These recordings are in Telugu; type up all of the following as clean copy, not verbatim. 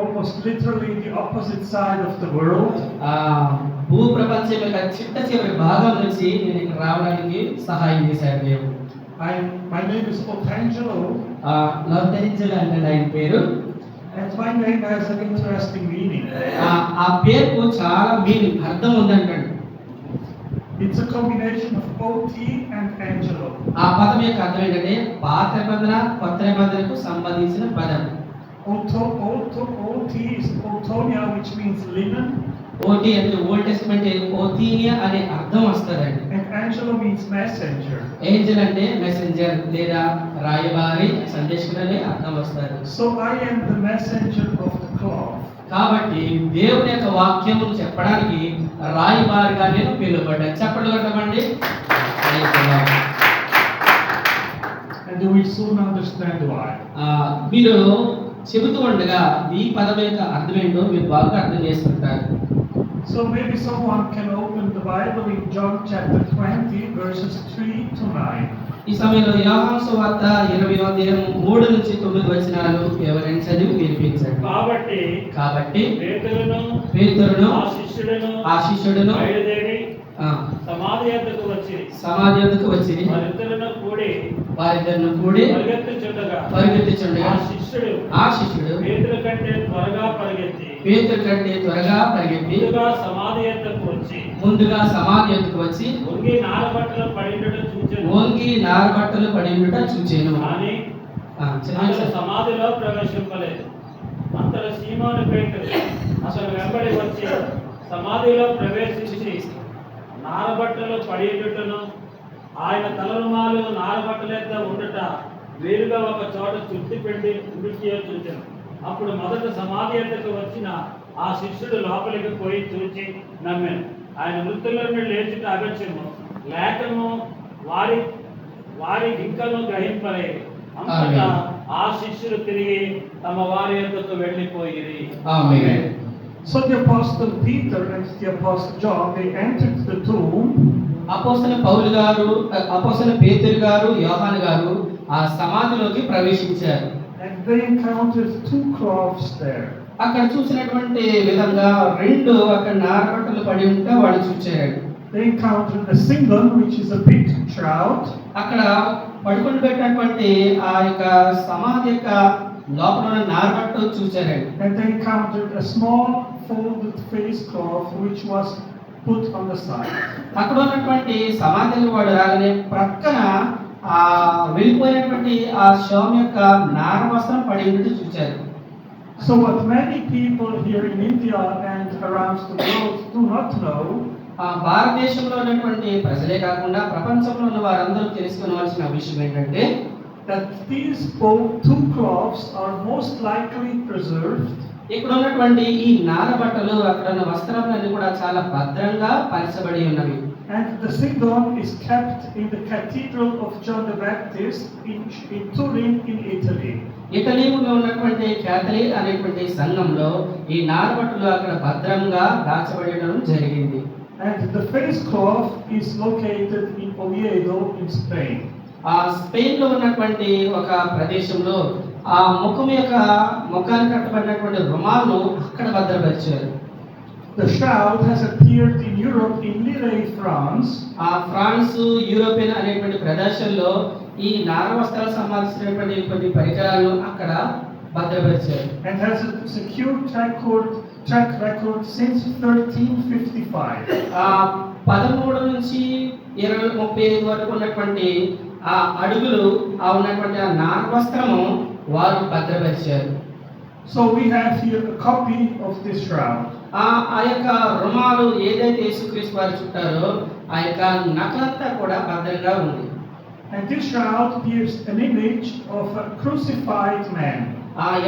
almost literally the opposite side of the world. భూ ప్రపంచం యొక్క చిట్ట చివరి భాగం నుంచి నేను ఇక్కడ రావడానికి సహాయం చేశాడు దేవుడు. My name is Otangelo. లొట్టెంజెలో అంటే ఆయన పేరు. And my name has an interesting meaning. ఆ పేరుకు చాలా మీనింగ్ అర్థం ఉందంటాడు. It's a combination of OT and Angelo. ఆ పదం యొక్క అర్థం ఏంటంటే పాత నిబంధన కొత్త నిబంధనకు సంబంధించిన పదం. OT is Otonia, which means linen. OT అంటే ఓల్డ్ టెస్టమెంట్ ఓతీనియా అనే అర్థం వస్తదండి. And Angelo means messenger. Angel అంటే మెసెంజర్ లేదా రాయబారి సందేశకుడు అనే అర్థం వస్తది. So I am the messenger of the cloth. కాబట్టి దేవుని యొక్క వాక్యమును చెప్పడానికి రాయబారిగా నేను పిలువబడ్డాను. చెప్పండి కొట్టమండి. And you will soon understand why. మీరు చెబుతూ ఉండగా ఈ పదం యొక్క అర్థం ఏంటో మీరు బాగా అర్థం చేసుకుంటారు. So maybe someone can open the Bible in John chapter 20 verses 3 to 9. ఈ సమయంలో యోహాను సువార్త 20వ అధ్యాయం 3 నుంచి 9 వచనాలు ఎవరైనా చదివి వినిపించండి. కాబట్టి పేతురును ఆ శిష్యుడును బయలుదేరి సమాధి యొద్దకు వచ్చి వారిద్దరును కూడి పరిగెత్తుచుండగా ఆ శిష్యుడు పేతురు కంటే త్వరగా పరిగెత్తి ముందుగా సమాధి యొద్దకు వచ్చి వంగి నారబట్టలు పడి ఉండుట చూచెను. సమాధిలో ప్రవేశింపలేదు. అంతలో సీమోను పేతురు అసలు వెంబడి వచ్చి సమాధిలో ప్రవేశించి నారబట్టలు పడి ఉండుటను ఆయన తలరుమాలు నారబట్టలేక ఉండుట వేరుగా ఒక చోట చుట్టి పెట్టి ఉడికియో చూచాను. అప్పుడు మొదట సమాధి ఎద్దకు వచ్చిన ఆ శిష్యుడు లోపలికి పోయి చూచి నమ్మాను. ఆయన మృతుల నుండి లేచుట అగత్యము లేఖను వారి ఇంకను గ్రహింపలేదు. అంతటా ఆ శిష్యులు తిరిగి తమ వారి యొద్దకు వెళ్ళిపోయిరి. ఆమేన్. So the apostle Peter and the apostle John, they entered the tomb. అపోస్తలుడు పౌలు గారు, అపోస్తలుడు పేతురు గారు, యోహాను గారు ఆ సమాధిలోకి ప్రవేశించారు. And they encountered two cloths there. అక్కడ చూసినటువంటి విధంగా రెండు అక్కడ నారబట్టలు పడి ఉంటే వాళ్ళు చూచారు. They encountered a single, which is a big shroud. అక్కడ పడుకొని పెట్టినటువంటి ఆ యొక్క సమాధి యొక్క లోపల ఉన్న నారబట్టు చూచారండి. And they encountered a small folded face cloth, which was put on the side. అక్కడ ఉన్నటువంటి సమాధిని వాడు రాగానే ప్రక్కన ఆ వెళ్ళిపోయినటువంటి ఆ శవం యొక్క నార వస్త్రం పడి ఉన్నట్టు చూచారు. So what many people here in India and around the world do not know, భారతదేశంలో ఉన్నటువంటి ప్రజలే కాకుండా ప్రపంచంలో ఉన్న వారందరూ తెలుసుకోవాల్సిన విషయం ఏంటంటే that these two cloths are most likely preserved. ఇక్కడ ఉన్నటువంటి ఈ నారబట్టలు అక్కడ ఉన్న వస్త్రాలన్నీ కూడా చాలా భద్రంగా పరిచబడి ఉన్నవి. And the sindon is kept in the Cathedral of John the Baptist in Turin in Italy. ఇటలీలో ఉన్నటువంటి క్యాథలిక్ అనేటువంటి సంఘంలో ఈ నారబట్టలు అక్కడ భద్రంగా దాచబడడం జరిగింది. And the face cloth is located in Oviedo in Spain. ఆ స్పెయిన్ లో ఉన్నటువంటి ఒక ప్రదేశంలో ఆ ముఖానికి కట్టబడినటువంటి రుమాలను అక్కడ భద్రపరిచారు. The shroud has appeared in Europe in Lille, France. France, European అనేటువంటి ప్రదేశాల్లో ఈ నార వస్త్రాలకు సంబంధించినటువంటి కొన్ని పరికరాలను అక్కడ భద్రపరిచారు. And has a secure track record since 1355. 13 నుంచి 35 వరకు ఉన్నటువంటి ఆ అడుగులు ఉన్నటువంటి ఆ నార వస్త్రము వారు భద్రపరిచారు. So we have here a copy of this shroud. ఆ యొక్క రుమాలు ఏదైతే యేసుక్రీస్తు వారు చుట్టారో ఆ యొక్క నకలంతా కూడా భద్రంగా ఉంది. And this shroud gives an image of a crucified man.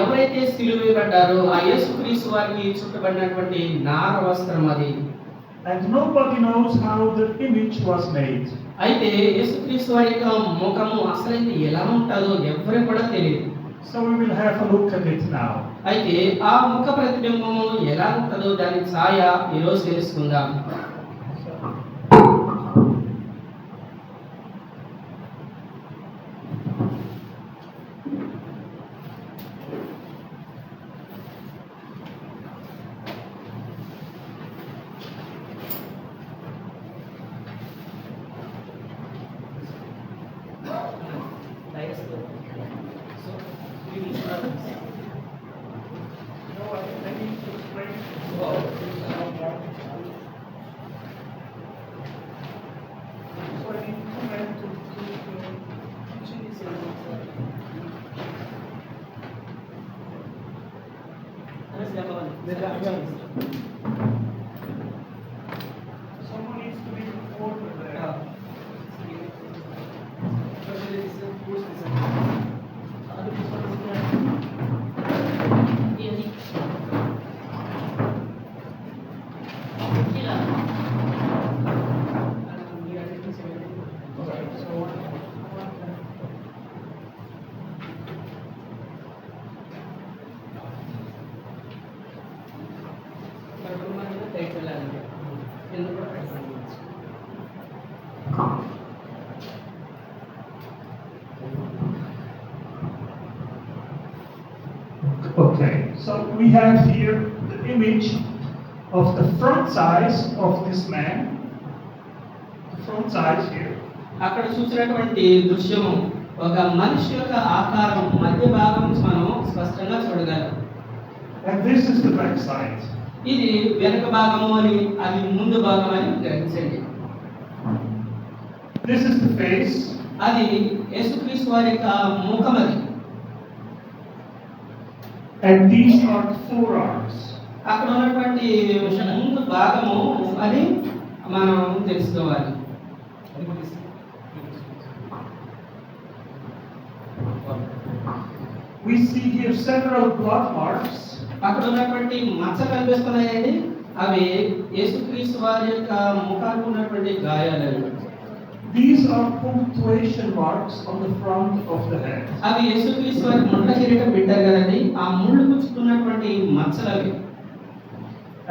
ఎవరైతే సిలువ వేయబడ్డారో ఆ యేసుక్రీస్తు వారికి చుట్టబడినటువంటి నార వస్త్రం అది. And nobody knows how the image was made. అయితే యేసుక్రీస్తు వారి యొక్క ముఖము అసలు ఎలా ఉంటుందో ఎవరికి కూడా తెలియదు. So we will have a look at it now. అయితే ఆ ముఖ ప్రతిబింబము ఎలా ఉంటుందో దాని ఛాయ ఈ రోజు తెలుసుకుందాం. Someone needs to be ordered there. Okay, so we have here the image of the front size of this man. The front size here. అక్కడ చూసినటువంటి దృశ్యము ఒక మనిషి యొక్క ఆకారం మధ్య భాగం నుంచి మనం స్పష్టంగా చూడగలం. And this is the back side. ఇది వెనుక భాగము అని అది ముందు భాగం అని గ్రహించండి. This is the face. అది యేసుక్రీస్తు వారి యొక్క ముఖం అది. And these are the forearms. అక్కడ ఉన్నటువంటి ముందు భాగము అని మనం తెలుసుకోవాలి. We see here several blood marks. అక్కడ ఉన్నటువంటి మచ్చలు కనిపిస్తున్నాయండి. అవి యేసుక్రీస్తు వారి యొక్క ముఖానికి ఉన్నటువంటి గాయాలు. These are punctuation marks on the front of the head. అవి యేసుక్రీస్తు వారి ముండ కిరీటం పెట్టారు కదండి, ఆ ముళ్ళు గుచ్చుకున్నటువంటి మచ్చలు అవి.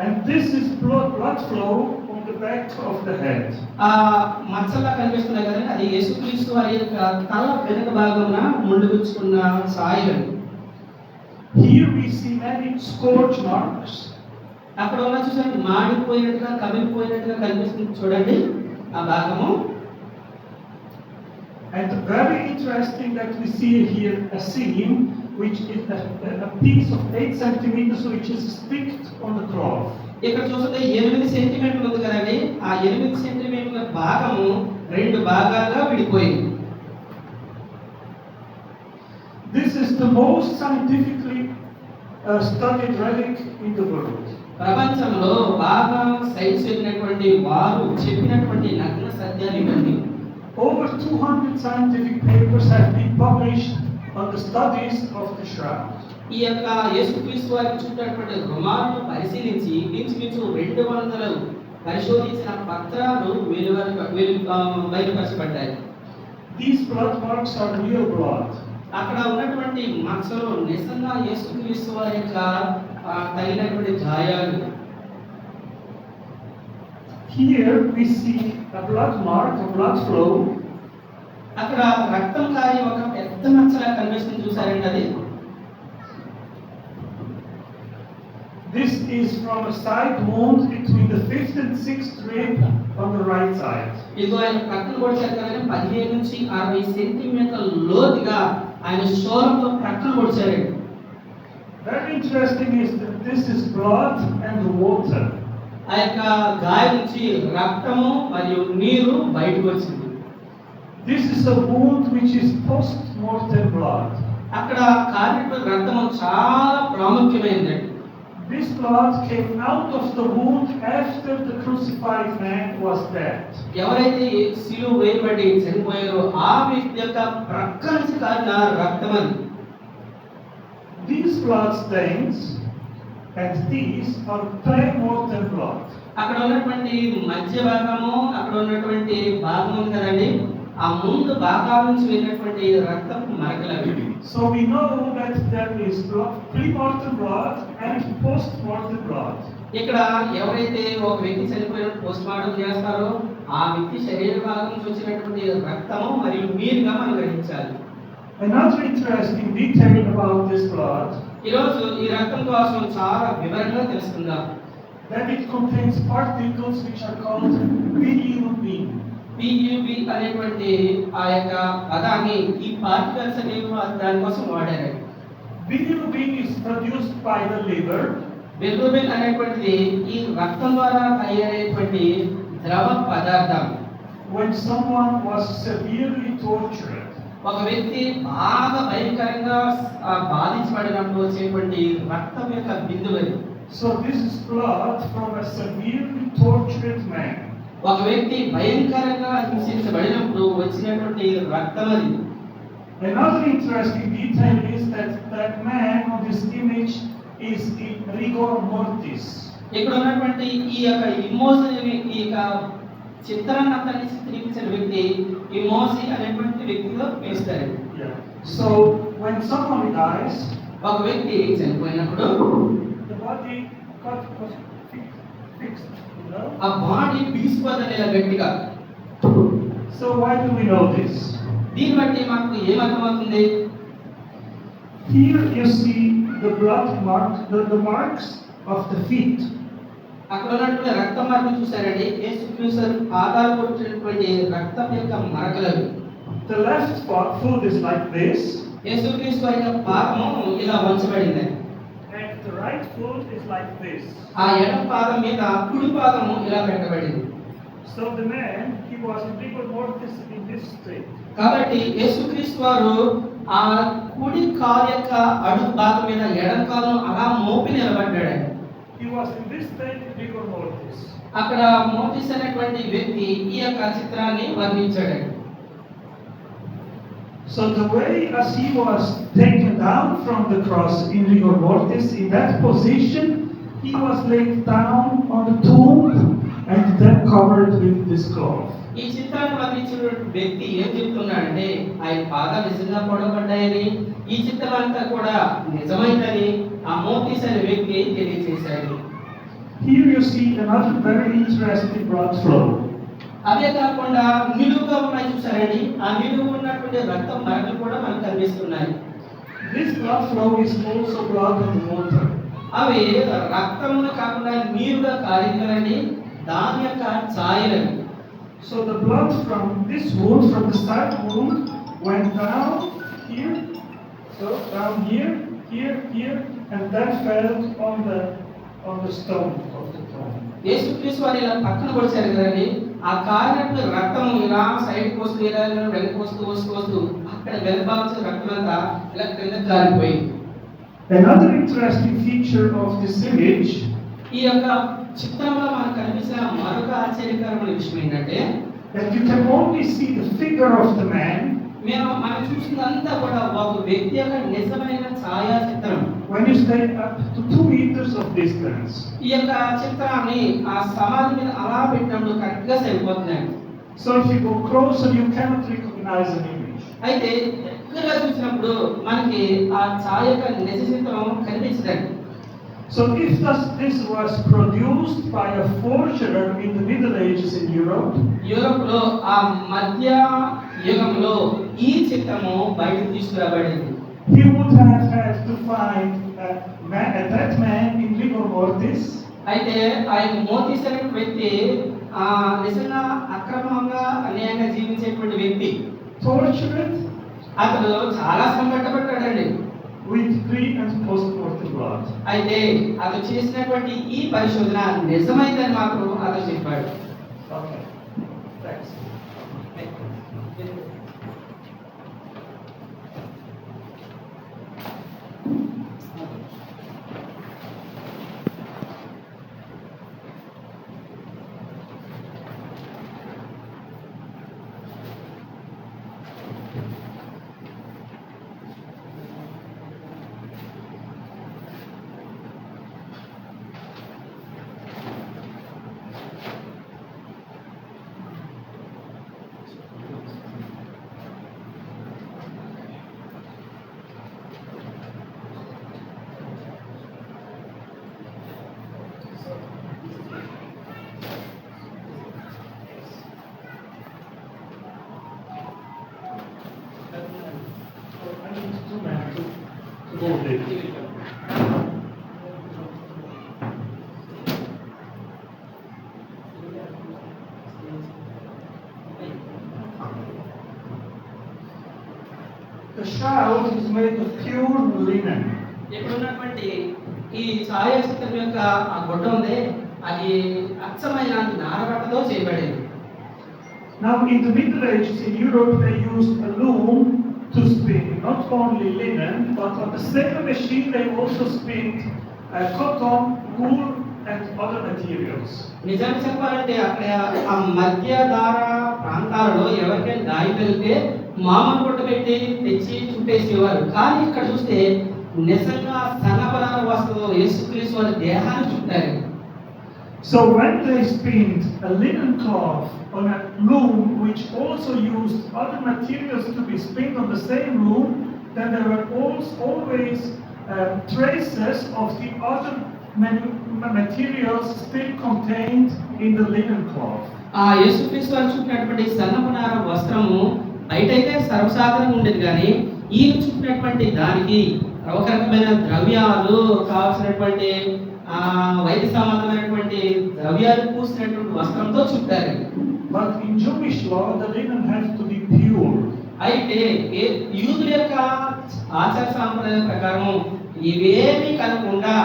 And this is blood flow on the back of the head. ఆ మచ్చలా కనిపిస్తున్నాయి కదండి, అది యేసుక్రీస్తు వారి యొక్క తల వెనుక భాగమున ముళ్ళు గుచ్చుకున్న Sailu. Here we see many scourge marks. అక్కడ ఉన్న చూసారు మాడిపోయినట్టుగా కమిలిపోయినట్టుగా కనిపిస్తుంది చూడండి ఆ భాగము. And very interesting that we see here a seam which is a piece of 8 centimeters which is sticked on the cloth. ఇక్కడ చూస్తే 8 సెంటీమీటర్లు ఉంది కదండి, ఆ 8 సెంటీమీటర్ల భాగము 2 భాగాలుగా విడిపోయింది. This is the most scientifically studied relic in the world. ప్రపంచంలో బాగా సైన్స్ చెప్పినటువంటి వారు చెప్పినటువంటి నగ్న సత్యాలు ఇవన్నీ. Over 200 scientific papers have been published on the studies of the shroud. ఈ యొక్క యేసుక్రీస్తు వారికి చుట్టినటువంటి రుమాలను పరిశీలించి ఇంచుమించు 200 పరిశోధించిన పత్రాలు బయలుపరచబడ్డాయి. These blood marks are real blood. అక్కడ ఉన్నటువంటి మచ్చలు నిజంగా యేసుక్రీస్తు వారి యొక్క తగినటువంటి గాయాలు. Here we see a blood mark, a blood flow. అక్కడ రక్తం కారి ఒక పెద్ద మచ్చలా కనిపిస్తుంది చూసారండి అది. This is from a side wound between the 5th and 6th rib on the right side. ఇదిగో ఆయన ప్రక్కన పొడిచారు కానీ 15 నుంచి 60 సెంటీమీటర్ల లోతుగా ఆయన శూలంతో ప్రక్కన పొడిచారండి. Very interesting is that this is blood and water. ఆ యొక్క గాయం నుంచి రక్తము మరియు నీరు బయటకు వచ్చింది. This is a wound which is post-mortem blood. అక్కడ కారినటువంటి రక్తము చాలా ప్రాముఖ్యమైనది. This blood came out of the wound after the crucified man was dead. ఎవరైతే సిలువ వేయబడి చనిపోయారో ఆ వ్యక్తి యొక్క ప్రక్క నుంచి కారిన రక్తం అది. These blood stains and these are pre-mortem blood. అక్కడ ఉన్నటువంటి మధ్య భాగము అక్కడ ఉన్నటువంటి భాగం ఉంది కదండి, ఆ ముందు భాగాల నుంచి వెళ్ళినటువంటి రక్తం మరకలవి. So we know that there is blood, pre-mortem blood and post-mortem blood. ఇక్కడ ఎవరైతే ఒక వ్యక్తి చనిపోయిన పోస్ట్ మార్టం చేస్తారో ఆ వ్యక్తి శరీర భాగం నుంచి వచ్చినటువంటి రక్తము మరియు నీరుగా మనం గ్రహించాలి. Another interesting detail about this blood, ఈరోజు ఈ రక్తం కోసం చాలా వివరంగా తెలుసుకుందాం. that it contains particles which are called bilirubin. PUB అనేటువంటి ఆ యొక్క పదాన్ని ఈ పార్టికల్స్ అనేవి దానికోసం వాడారు. Bilirubin is produced by the liver. Bilirubin అనేటువంటిది ఈ రక్తం ద్వారా తయారయ్యేటువంటి ద్రవ పదార్థం. When someone was severely tortured, ఒక వ్యక్తి బాగా భయంకరంగా బాధించబడినప్పుడు వచ్చేటువంటి రక్తం యొక్క బిందువు అది. So this is blood from a severely tortured man. ఒక వ్యక్తి భయంకరంగా హింసించబడినప్పుడు వచ్చినటువంటి రక్తం అది. Another interesting detail is that that man on this image is in rigor mortis. ఇక్కడ ఉన్నటువంటి ఈ యొక్క ఇమోజిని, ఈ యొక్క చిత్రాన్ని అంతని చిత్రించిన వ్యక్తి ఇమోజి అనేటువంటి వ్యక్తిలో వేస్తారు. Yeah. So when someone dies, ఒక వ్యక్తి చనిపోయినప్పుడు the body got fixed. You know? ఆ బాడీ బిగిసిపోతుంది ఇలా గట్టిగా. So why do we know this? దీన్ని బట్టి మనకు ఏమర్థమవుతుంది? Here you see the blood mark, the marks of the feet. అక్కడ ఉన్నటువంటి రక్త మార్గం చూసారండి. యేసుక్రీస్తు పాదాలు కొట్టినటువంటి రక్తం యొక్క మరకలు. The left foot is like this, యేసుక్రీస్తు యొక్క పాదము ఇలా వంచబడింది. and the right foot is like this. ఆ ఎడమ పాదం మీద కుడి పాదము ఇలా పెట్టబడింది. So the man, he was in rigor mortis in this state. కాబట్టి యేసుక్రీస్తు వారు ఆ కుడి కాలు యొక్క అడుగు భాగం మీద ఎడమ కాలును అలా మోపి నిలబడ్డాడు. He was in this state in rigor mortis. అక్కడ మోటిస్ అనేటువంటి వ్యక్తి ఈ యొక్క చిత్రాన్ని వర్ణించాడు. So the way as he was taken down from the cross in rigor mortis, in that position, he was laid down on the tomb and then covered with this cloth. ఈ చిత్రాన్ని వర్ణించినటువంటి వ్యక్తి ఏం చెప్తున్నాడంటే ఆయన పాదాలు నిజంగా పొడవబడ్డాయని, ఈ చిత్రం అంతా కూడా నిజమైందని ఆ మోటిస్ అనే వ్యక్తి తెలియజేశాడు. Here you see another very interesting blood flow. అవే కాకుండా నిలువుగా ఉన్నాయి చూసారండి. ఆ నిలువు ఉన్నటువంటి రక్తం మరకలు కూడా మనకు కనిపిస్తున్నాయి. This blood flow is also blood and water. అవి రక్తమును కాకుండా నీరుగా కారిందండి, దాని యొక్క ఛాయలు. So the blood from this wound, from the side wound, went down here, so down here, here, and then fell on the stone of the throne. యేసుక్రీస్తు వారు ఇలా పక్కన పొడిచారు కదండి. ఆ కారినప్పుడు రక్తం ఇలా సైడ్ వస్తూ ఇలా వెనక్కి వస్తూ అక్కడ వెనకాల్సిన రక్తం అంతా ఇలా కింద కారిపోయింది. Another interesting feature of this image ఈ యొక్క చిత్రంలో మనకు కనిపించిన మరొక ఆశ్చర్యకరమైన విషయం ఏంటంటే that you can only see the figure of the man మనం చూసినంతా కూడా ఒక వ్యక్తి యొక్క నిజమైన ఛాయా చిత్రం. when you stay up to 2 meters of distance. ఈ యొక్క చిత్రాన్ని ఆ సమాధి మీద అలా పెట్టినప్పుడు కరెక్ట్ గా సరిపోతున్నాయి. So if you go closer, you cannot recognize an image. అయితే దగ్గరగా చూసినప్పుడు మనకి ఆ ఛాయ యొక్క నిజ చిత్రం కనిపించదండి. So if this was produced by a forger in the Middle Ages in Europe, యూరోప్లో ఆ మధ్య యుగంలో ఈ చిత్రము బయటకు తీసుకురాబడింది. he would have had to find that man in rigor mortis. అయితే ఆయన మోతిస్ అనే వ్యక్తి నిజంగా అక్రమంగా అన్యాయంగా జీవించేటువంటి వ్యక్తి, Tortured అతను చాలా సంకటపడ్డాడండి. with pre and post-mortem blood. అయితే అతను చేసినటువంటి ఈ పరిశోధన నిజమైందని మాత్రం అతను చెప్పాడు. Okay. Thanks. I need 2 men to hold it. The shroud is made of pure linen. ఇక్కడ ఉన్నటువంటి ఈ ఛాయాచిత్రం యొక్క ఆ గుడ్డ ఉంది, అది అచ్చమైన నారబట్టతో చేయబడింది. Now in the Middle Ages in Europe they used a loom to spin not only linen, but on the same machine they also spin cotton, wool, and other materials. నిజంగా చెప్పాలంటే అక్కడ ఆ మధ్య దార ప్రాంతాలలో ఎవరికైనా గాయం తగిలితే మామూలు కొట్టు పెట్టి తెచ్చి చుట్టేసేవారు. కానీ ఇక్కడ చూస్తే నిజంగా సన్నపనార వస్త్రంలో యేసుక్రీస్తు వారి దేహాన్ని చుట్టారు. So when they spinned a linen cloth on a loom which also used other materials to be spinned on the same loom, then there were always traces of the other materials still contained in the linen cloth. ఆ యేసుక్రీస్తు వారు చుట్టినటువంటి సన్నపనార వస్త్రము బయటైతే సర్వసాధారణంగా ఉండేది, కానీ ఈయన చుట్టినటువంటి దానికి ఒక రకమైన ద్రవ్యాలు కావాల్సినటువంటి వైద్య సంబంధమైనటువంటి ద్రవ్యాలు పూసినటువంటి వస్త్రంతో చుట్టారు. But in Jewish law, the linen has to be pure. అయితే యూదుల యొక్క ఆచార సాంప్రదాయం ప్రకారం ఇవేమీ కలగకుండా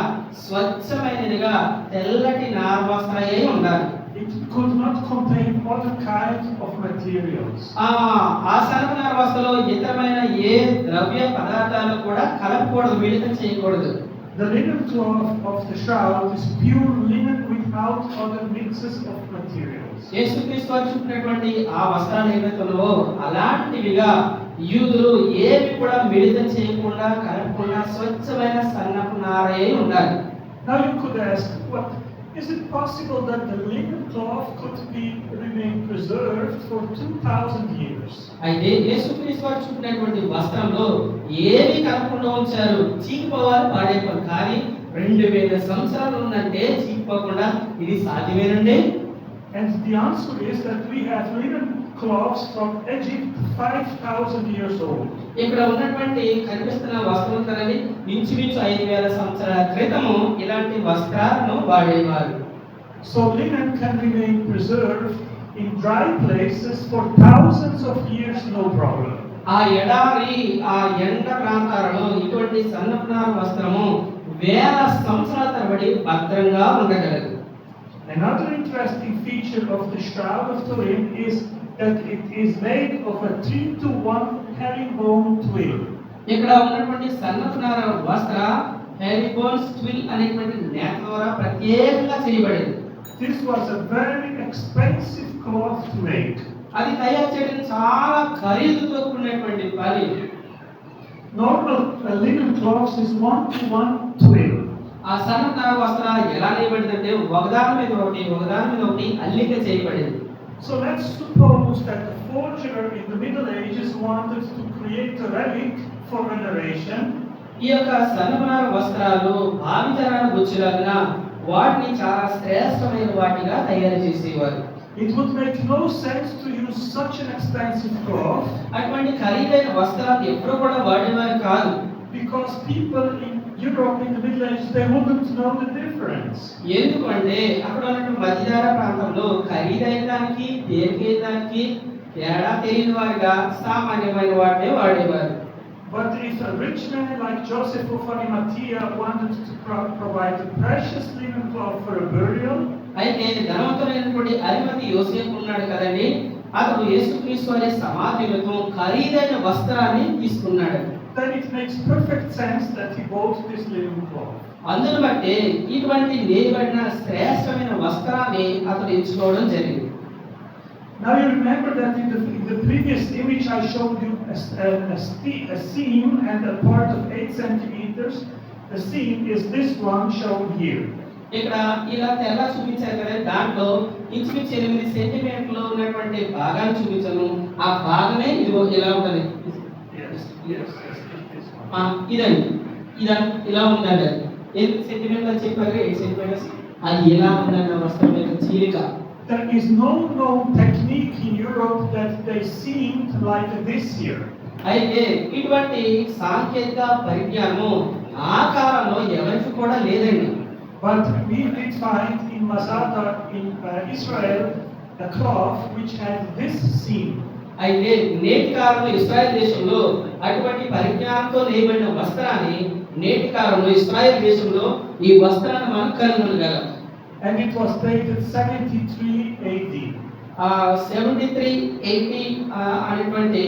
స్వచ్ఛమైనదిగా తెల్లటి నార వస్త్రాలే ఉండాలి. It could not contain other kinds of materials. ఆ సన్నపనార వస్త్రంలో ఇతరమైన ఏ ద్రవ్య పదార్థాలు కూడా కలపకూడదు, మిళితం చేయకూడదు. The linen cloth of the shroud is pure linen without other mixes of materials. యేసుక్రీస్తు వారు చుట్టినటువంటి ఆ వస్త్రాలు ఏవైతున్నావో అలాంటివిగా యూదులు ఏవి కూడా మిళితం చేయకుండా కలపకుండా స్వచ్ఛమైన సన్నపు నారే ఉండాలి. Now you could ask, what is it possible that the linen cloth could remain preserved for 2000 years? అయితే యేసుక్రీస్తు వారు చుట్టినటువంటి వస్త్రంలో ఏవి కలపకుండా ఉంచారు, చీకిపోవాలి, పాడైపోవాలి. కానీ 2000 సంవత్సరాలు ఉందంటే చీకిపోకుండా ఇది సాధ్యమేనండి? And the answer is that we have linen cloths from Egypt 5000 years old. ఇక్కడ ఉన్నటువంటి కనిపిస్తున్న వస్త్రం కదండి, ఇంచుమించు 5000 సంవత్సరాల క్రితము ఇలాంటి వస్త్రాలను వాడేవారు. So linen can remain preserved in dry places for thousands of years, no problem. ఆ ఎడారి ఆ ఎండ ప్రాంతాలలో ఇటువంటి సన్నపనార వస్త్రము వేల సంవత్సరాల తరబడి భద్రంగా ఉండగలదు. Another interesting feature of the Shroud of Turin is that it is made of a 3-to-1 herringbone twill. ఇక్కడ ఉన్నటువంటి సన్నపనార వస్త్ర హెరిబోన్స్ ట్విల్ అనేటువంటి నేత ద్వారా ప్రత్యేకంగా చేయబడింది. This was a very expensive cloth to make. అది తయారు చేయడం చాలా ఖరీదుతో కూడినటువంటి పని. Normal linen cloth is 1-to-1 twill. ఆ సన్నపనార వస్త్ర ఎలా నేయబడిందంటే ఒకదాని మీద ఒకటి అల్లిక చేయబడింది. So let's suppose that the forger in the Middle Ages wanted to create a relic for veneration. ఈ యొక్క సన్నపనార వస్త్రాలు భావితరాల గుర్చులాగిన వాటిని చాలా శ్రేష్టమైన వాటిగా తయారు చేసేవారు. It would make no sense to use such an expensive cloth అటువంటి ఖరీదైన వస్త్రాలు ఎప్పుడూ కూడా వాడేవారు కాదు. because people in Europe in the Middle Ages, they wouldn't know the difference. ఎందుకంటే అక్కడ ఉన్నటువంటి మధ్యధరా ప్రాంతంలో ఖరీదైన దానికి తేలికైన దానికి తేడా తెలియని వారిగా సామాన్యమైన వాటినే వాడేవారు. But if a rich man like Joseph of Arimathea wanted to provide a precious linen cloth for a burial, అయితే ధనవంతుడైనటువంటి అరిమతి యోసేపు ఉన్నాడు కదండి, అతడు యేసుక్రీస్తు వారి సమాధి నిమిత్తం ఖరీదైన వస్త్రాన్ని తీసుకున్నాడు. then it makes perfect sense that he bought this linen cloth. అందును బట్టి ఇటువంటి నేయబడిన శ్రేష్టమైన వస్త్రాన్ని అతడు ఎంచుకోవడం జరిగింది. Now you remember that in the previous image I showed you a seam and a part of 8 centimeters. The seam is this one shown here. ఇక్కడ ఇలా తెల్ల చూపించారు కదా, దాంట్లో ఇంచుమించు 8 సెంటీమీటర్లు ఉన్నటువంటి భాగాన్ని చూపించాను. ఆ భాగమే ఇదిగో ఇలా ఉంటుంది. ఇదండి ఇలా ఉందండి. 8 సెంటీమీటర్లు చెప్పారు, 8 సెంటీమీటర్స్ అది ఎలా ఉందండి వస్త్రం యొక్క చీలిక. There is no known technique in Europe that they seamed like this here. అయితే ఇటువంటి సాంకేతిక పరిజ్ఞానము ఆ కాలంలో ఎవరికి కూడా లేదండి. But we did find in Masada in Israel a cloth which had this seam. అయితే నేటి కాలంలో ఇశ్రాయేల్ దేశంలో అటువంటి పరిజ్ఞానంతో నేయబడిన వస్త్రాన్ని నేటి కాలంలో ఇశ్రాయేల్ దేశంలో ఈ వస్త్రాన్ని మనం కనుగొనగలం. And it was dated 73 AD. 73 80 అనేటువంటి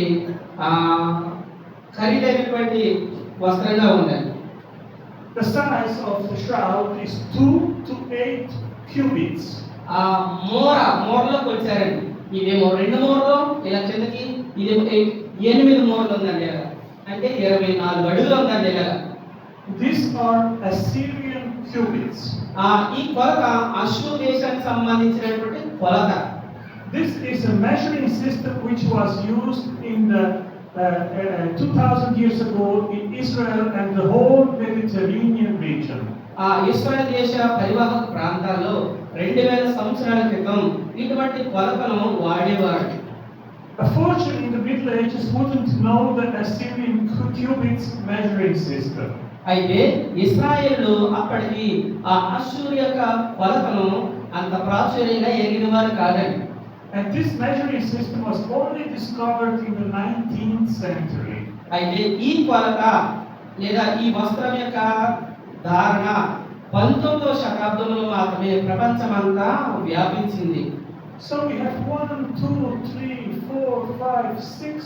ఖరీదైనటువంటి వస్త్రంగా ఉండాలి. The size of the shroud is 2 to 8 cubits. ఆ మూరలో కొలిచారండి. ఇదేమో 2 మూరలు ఇలా కిందకి, ఇదేమో 8 మూరలు ఉందండి ఇలా. అంటే 24 అడుగులు ఉందండి ఇలా. These are Assyrian cubits. ఈ కొలత అశ్షూరు దేశానికి సంబంధించినటువంటి కొలత. This is a measuring system which was used in the 2000 years ago in Israel and the whole Mediterranean region. Israel దేశ పరివాహక ప్రాంతాల్లో 2000 సంవత్సరాల క్రితం ఇటువంటి కొలతను వాడేవారు. A fortune in the Middle Ages wouldn't know the Assyrian cubits measuring system. అయితే ఇశ్రాయేలు అప్పటికి ఆ అశ్షూరు యొక్క కొలతను అంత ప్రాచుర్యంగా ఎరిగినవారు కాదండి. And this measuring system was only discovered in the 19th century. అయితే ఈ కొలత లేదా ఈ వస్త్రం యొక్క ధారణ 19వ శతాబ్దంలో మాత్రమే ప్రపంచమంతా వ్యాపించింది. So we have 1, 2, 3, 4, 5, 6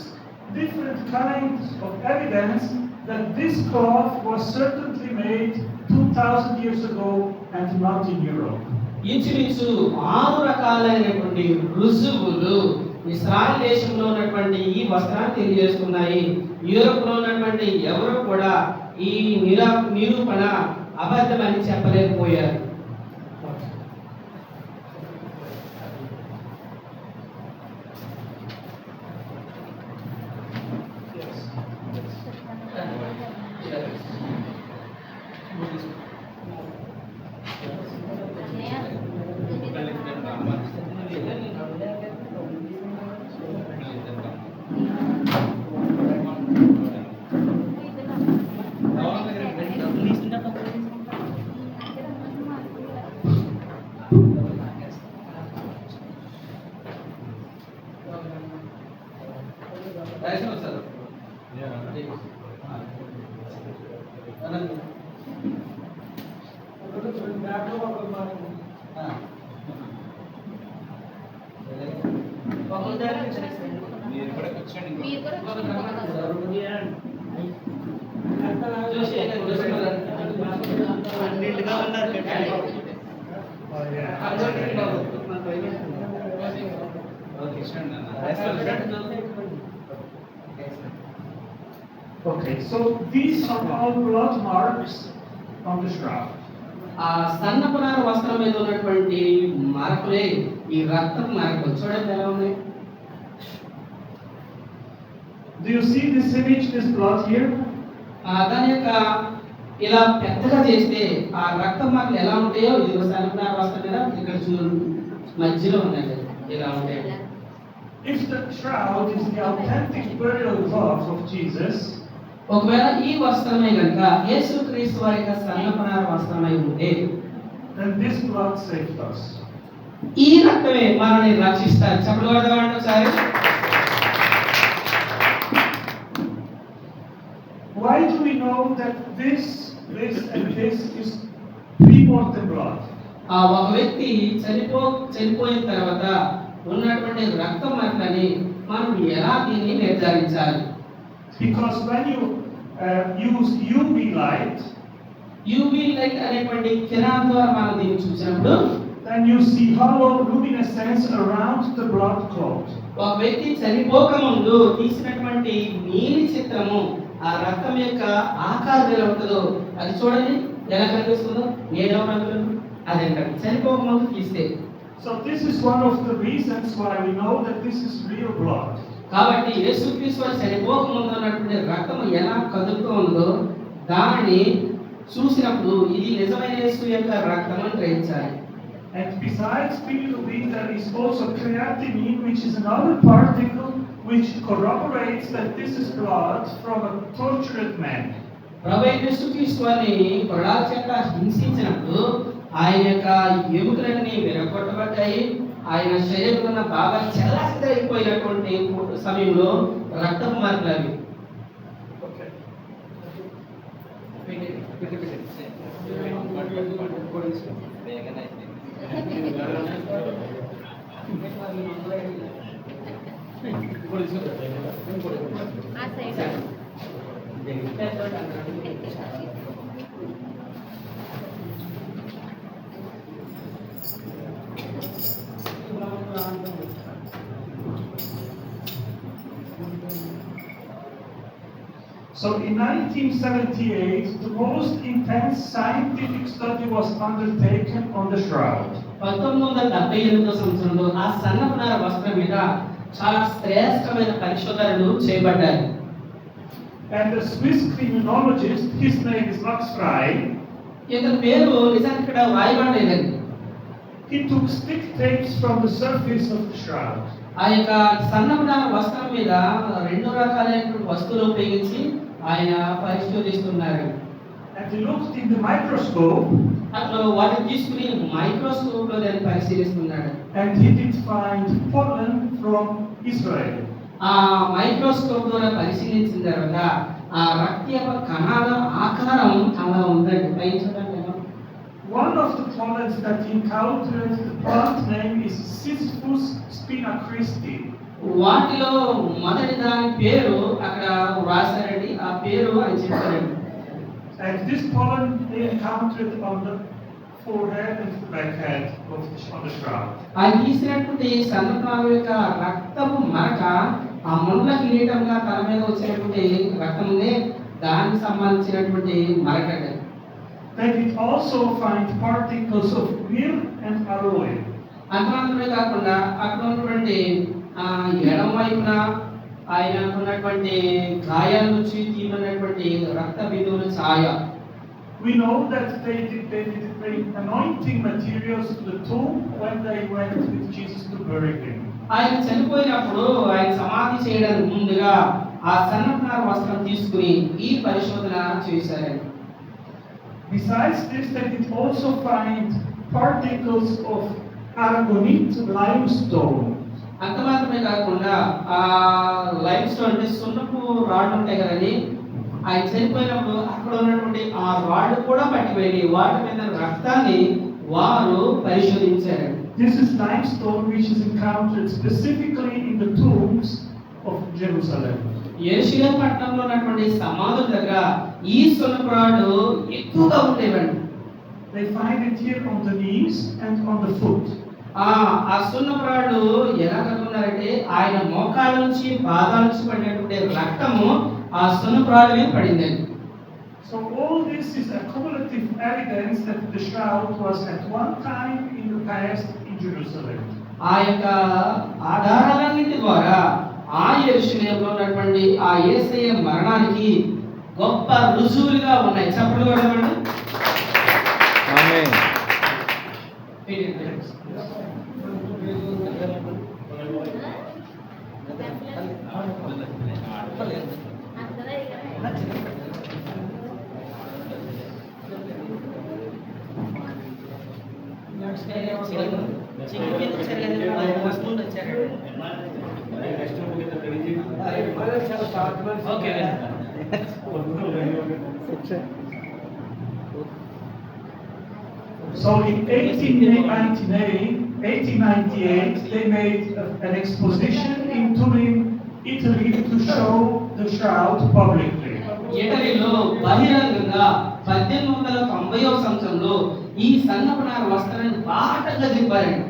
different kinds of evidence that this cloth was certainly made 2000 years ago and not in Europe. ఇంచుమించు 6 రకాలైనటువంటి రుజువులు ఇశ్రాయేల్ దేశంలో ఉన్నటువంటి ఈ వస్త్రాన్ని తెలియజేస్తున్నాయి. యూరోప్ లో ఉన్నటువంటి ఎవరు కూడా ఈ నిరూపణ అబద్ధమని చెప్పలేకపోయారు. Okay, so these are all blood marks on the shroud. ఆ సన్నపునార వస్త్రం మీద ఉన్నటువంటి మార్కులే ఈ రక్తం మార్కులు. చూడండి ఎలా ఉన్నాయి. Do you see this image, this blood here? దాని యొక్క ఇలా పెద్దగా చేస్తే ఆ రక్తం మార్కులు ఎలా ఉంటాయో ఇది సన్నపునార వస్త్రం మీద ఇక్కడ చూడండి మధ్యలో ఉన్నాయి ఇలా ఉంటాయి. If the shroud is the authentic burial cloth of Jesus, ఒకవేళ ఈ వస్త్రమే కనుక యేసుక్రీస్తు వారి యొక్క సన్నపునార వస్త్రమై ఉంటే, then this blood saved us. ఈ రక్తమే మనల్ని రక్షిస్తారు. చెప్పలు కొడదామండి ఒకసారి. Why do we know that this and this is pre-mortem blood? ఒక వ్యక్తి చనిపోయిన తర్వాత ఉన్నటువంటి రక్త మార్కులని మనం ఎలా దీన్ని నిర్ధారించాలి? Because when you use UV light అనేటువంటి కిరణాల ద్వారా మనం దీన్ని చూసినప్పుడు then you see hollow luminescence around the blood clot. ఒక వ్యక్తి చనిపోక ముందు తీసినటువంటి నీలి చిత్రము ఆ రక్తం యొక్క ఆకారం ఎలా ఉంటుందో అది చూడండి ఎలా కనిపిస్తుందో నీలం రంగులో అదేంటంటే చనిపోక ముందు తీస్తే. So this is one of the reasons why we know that this is real blood. కాబట్టి యేసుక్రీస్తు వారు చనిపోక ముందు ఉన్నటువంటి రక్తం ఎలా కదులుతూ ఉందో దానిని చూసినప్పుడు ఇది నిజమైన యేసు యొక్క రక్తం అని గ్రహించాలి. And besides bilirubin, there is also creatinine, which is another particle which corroborates that this is blood from a tortured man. ప్రభువైన యేసుక్రీస్తు వారిని కొరడాల చేత హింసించినప్పుడు ఆయన యొక్క ఎముకలన్నీ విరగొట్టబడ్డాయి. ఆయన శరీరంలో బాగా చెల్లాచెదరైపోయినటువంటి సమయంలో రక్తపు మార్కులు అవి. So in 1978, the most intense scientific study was undertaken on the shroud. 1978 సంవత్సరంలో ఆ సన్నపునార వస్త్రం మీద చాలా శ్రేష్టమైన పరిశోధనలు చేయబడ్డాయి. And the Swiss criminologist, his name is Max Frey, ఇతని పేరు నిజానికి ఇక్కడ రాయబడలేదండి. he took stick tapes from the surface of the shroud. ఆ యొక్క సన్నపునార వస్త్రం మీద రెండు రకాలైనటువంటి వస్తువులు ఉపయోగించి ఆయన పరిశోధిస్తున్నారు. And he looked in the microscope, అట్లా వాటిని తీసుకుని మైక్రోస్కోప్ లో దాన్ని పరిశీలిస్తున్నాడు. and he did find pollen from Israel. ఆ మైక్రోస్కోప్ ద్వారా పరిశీలించిన తర్వాత ఆ రక్తపు కణాల ఆకారం అలా ఉందండి. పైన చూడండి. One of the pollens that he encountered, the plant name is Sisyphus spinacristi. వాటిలో మొదటి దాని పేరు అక్కడ రాశారండి. ఆ పేరు అని చెప్పారండి. And this pollen they encountered on the forehead and the back head of the shroud. ఆ గీసినటువంటి సన్నపునార యొక్క రక్తపు మరక ఆ ముళ్ళ కిరీటంగా తల మీద వచ్చినటువంటి రక్తమునే దానికి సంబంధించినటువంటి మరక. They did also find particles of myrrh and aloe. అంతమాత్రమే కాకుండా అక్కడ ఉన్నటువంటి ఎడమ వైపున ఆయన ఉన్నటువంటి గాయాల నుంచి తీవ్రమైనటువంటి రక్త బిందువుల ఛాయ. We know that they did bring anointing materials to the tomb when they went with Jesus to bury him. ఆయన చనిపోయినప్పుడు ఆయన సమాధి చేయడానికి ముందుగా ఆ సన్నపునార వస్త్రం తీసుకుని ఈ పరిశోధన చేశారు. Besides this, they did also find particles of aragonite limestone. అంత మాత్రమే కాకుండా ఆ లైమ్ స్టోన్ అంటే సున్నపు రాళ్ళు ఉంటాయి కదండి. ఆయన చనిపోయినప్పుడు అక్కడ ఉన్నటువంటి ఆ రాళ్ళు కూడా పట్టిపోయి వాటి మీద రక్తాన్ని వారు పరిశోధించారు. This is limestone which is encountered specifically in the tombs of Jerusalem. యెరూషలేము పట్టణంలో ఉన్నటువంటి సమాధుల దగ్గర ఈ సున్నపు రాళ్ళు ఎక్కువగా ఉండేవండి. They find it here on the knees and on the foot. ఆ సున్నపు రాళ్ళు ఎలా కనుగొన్నారంటే ఆయన మోకాళ్ళ నుంచి పాదాల నుంచి పడినటువంటి రక్తము ఆ సున్నపు రాళ్ళ మీద పడిందండి. So all this is a cumulative evidence that the shroud was at one time in the past in Jerusalem. ఆ యొక్క ఆధారాలన్నిటి ద్వారా ఆ యెరూషలేములో ఉన్నటువంటి ఆ యేసయ్య మరణానికి గొప్ప రుజువులుగా ఉన్నాయి. చెప్పండి కొడదామండి. ఆమేన్. So in 1898, they made an exposition in Turin, Italy, to show the shroud publicly. ఇటలీలో బహిరంగంగా 1890వ సంవత్సరంలో ఈ సన్నపునార వస్త్రాన్ని బాటగా దింపారండి.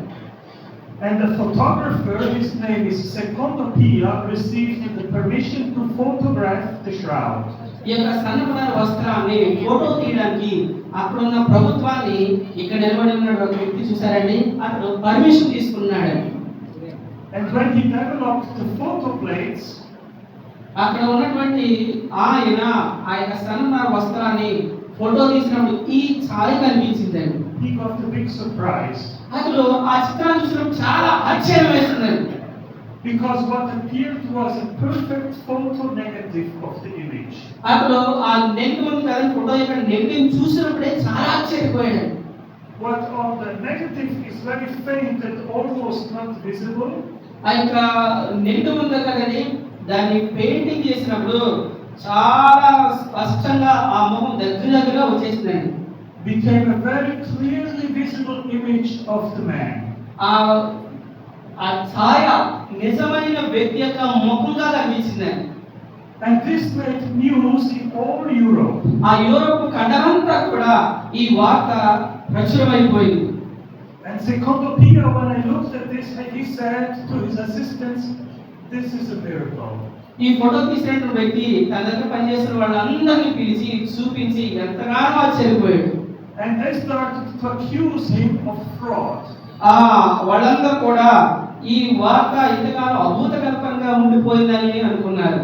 And the photographer, his name is Secondo Pia, received the permission to photograph the shroud. ఈ యొక్క సన్నపునార వస్త్రాన్ని ఫోటో తీయడానికి అక్కడ ఉన్న ప్రభుత్వాన్ని ఇక్కడ నిలబడి ఉన్న ఒక వ్యక్తి చూసారండి, అతడు పర్మిషన్ తీసుకున్నాడు. And when he developed the photo plates, అక్కడ ఉన్నటువంటి ఆయన ఆ యొక్క సన్నపునార వస్త్రాన్ని ఫోటో తీసినప్పుడు ఈ ఛాయ కనిపించిందండి. he got a big surprise. అతడు ఆ చిత్రాన్ని చూసినప్పుడు చాలా ఆశ్చర్యం వేసిందండి. Because what appeared was a perfect photo negative of the image. అతడు ఆ నెగిటివ్ ఉంది కదా ఫోటో యొక్క నెగిటివ్ చూసినప్పుడే చాలా ఆశ్చర్యపోయాడు. What on the negative is very faint and almost not visible, ఆ యొక్క నెగిటివ్ ఉంది కదండి దాన్ని పెయింటింగ్ చేసినప్పుడు చాలా స్పష్టంగా ఆ ముఖం దగ్గరగా వచ్చేసిందండి. became a very clearly visible image of the man. ఆ ఛాయ నిజమైన వ్యక్తి యొక్క ముఖంగా కనిపించిందండి. And this made news in all Europe. ఆ యూరోప్ ఖండమంతా కూడా ఈ వార్త ప్రచురమైపోయింది. And Secondo Pio, when I looked at this, he said to his assistants, "This is a miracle." ఈ ఫోటో తీసినటువంటి వ్యక్తి తన దగ్గర పనిచేసిన వాళ్ళందరినీ పిలిచి చూపించి ఎంతగానో ఆశ్చర్యపోయాడు. And they started to accuse him of fraud. వాళ్ళందరూ కూడా ఈ వార్త ఇంతకాలం అభూత కల్పనగా ఉండిపోయిందని అనుకున్నారు.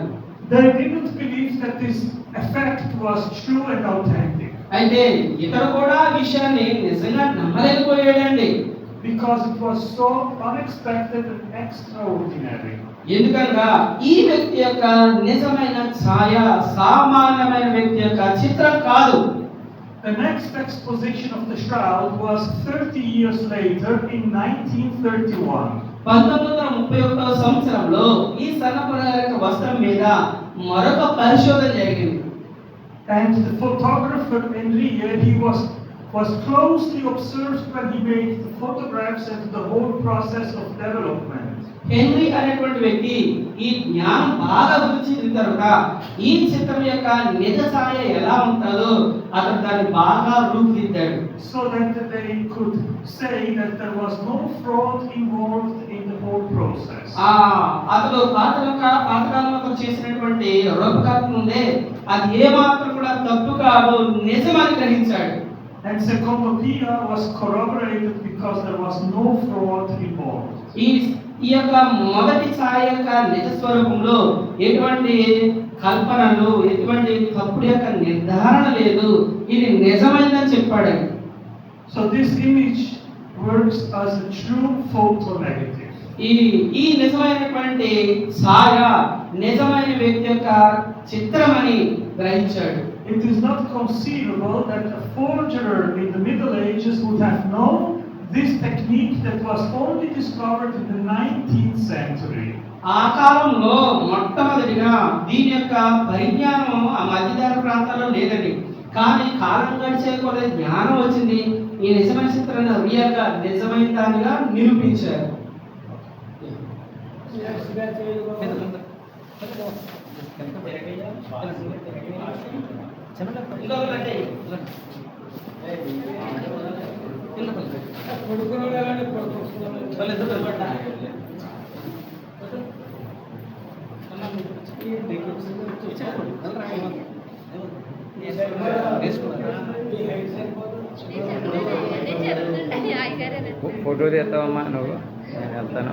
They didn't believe that this effect was true and authentic. అయితే ఇతడు కూడా ఆ విషయాన్ని నిజంగా నమ్మలేకపోయాడండి. Because it was so unexpected and extraordinary. ఎందుకనగా ఈ వ్యక్తి యొక్క నిజమైన ఛాయ సామాన్యమైన వ్యక్తి యొక్క చిత్రం కాదు. The next exposition of the shroud was 30 years later in 1931. 1931వ సంవత్సరంలో ఈ సన్నపనార వస్త్రం మీద మరొక పరిశోధన జరిగింది. And the photographer Enrique, he was closely observed when he made the photographs and the whole process of development. Henry అనేటువంటి వ్యక్తి ఈ జ్ఞానం బాగా అభివృద్ధి చెందిన తర్వాత ఈ చిత్రం యొక్క నిజ ఛాయ ఎలా ఉంటుందో అతను దాన్ని బాగా రూపుదిద్దాడు. So that they could say that there was no fraud involved in the whole process. అతను పాతకాలంలో చేసినటువంటి రూపకల్పన ఉందే అది ఏమాత్రం కూడా తప్పు కాదు నిజమని గ్రహించాడు. And Secondo Pio was corroborated because there was no fraud involved. ఈ యొక్క మొదటి ఛాయ యొక్క నిజ స్వరూపంలో ఎటువంటి కల్పనలు ఎటువంటి తప్పుడు యొక్క నిర్ధారణ లేదు, ఇది నిజమైందని చెప్పాడు. So this image works as a true photo negative. ఈ నిజమైనటువంటి ఛాయ నిజమైన వ్యక్తి యొక్క చిత్రమని గ్రహించాడు. It is not conceivable that a forger in the Middle Ages would have known this technique that was only discovered in the 19th century. ఆ కాలంలో మొట్టమొదటిగా దీని యొక్క పరిజ్ఞానం ఆ మధ్యధర ప్రాంతాల్లో లేదండి. కానీ కాలం గడిచే కొద్ది జ్ఞానం వచ్చింది. ఈ నిజమైన చిత్రాన్ని రియల్గా నిజమైన దానిగా నిరూపించారు. ఫోటో తీస్తావమ్మా నువ్వు? నేను వెళ్తాను.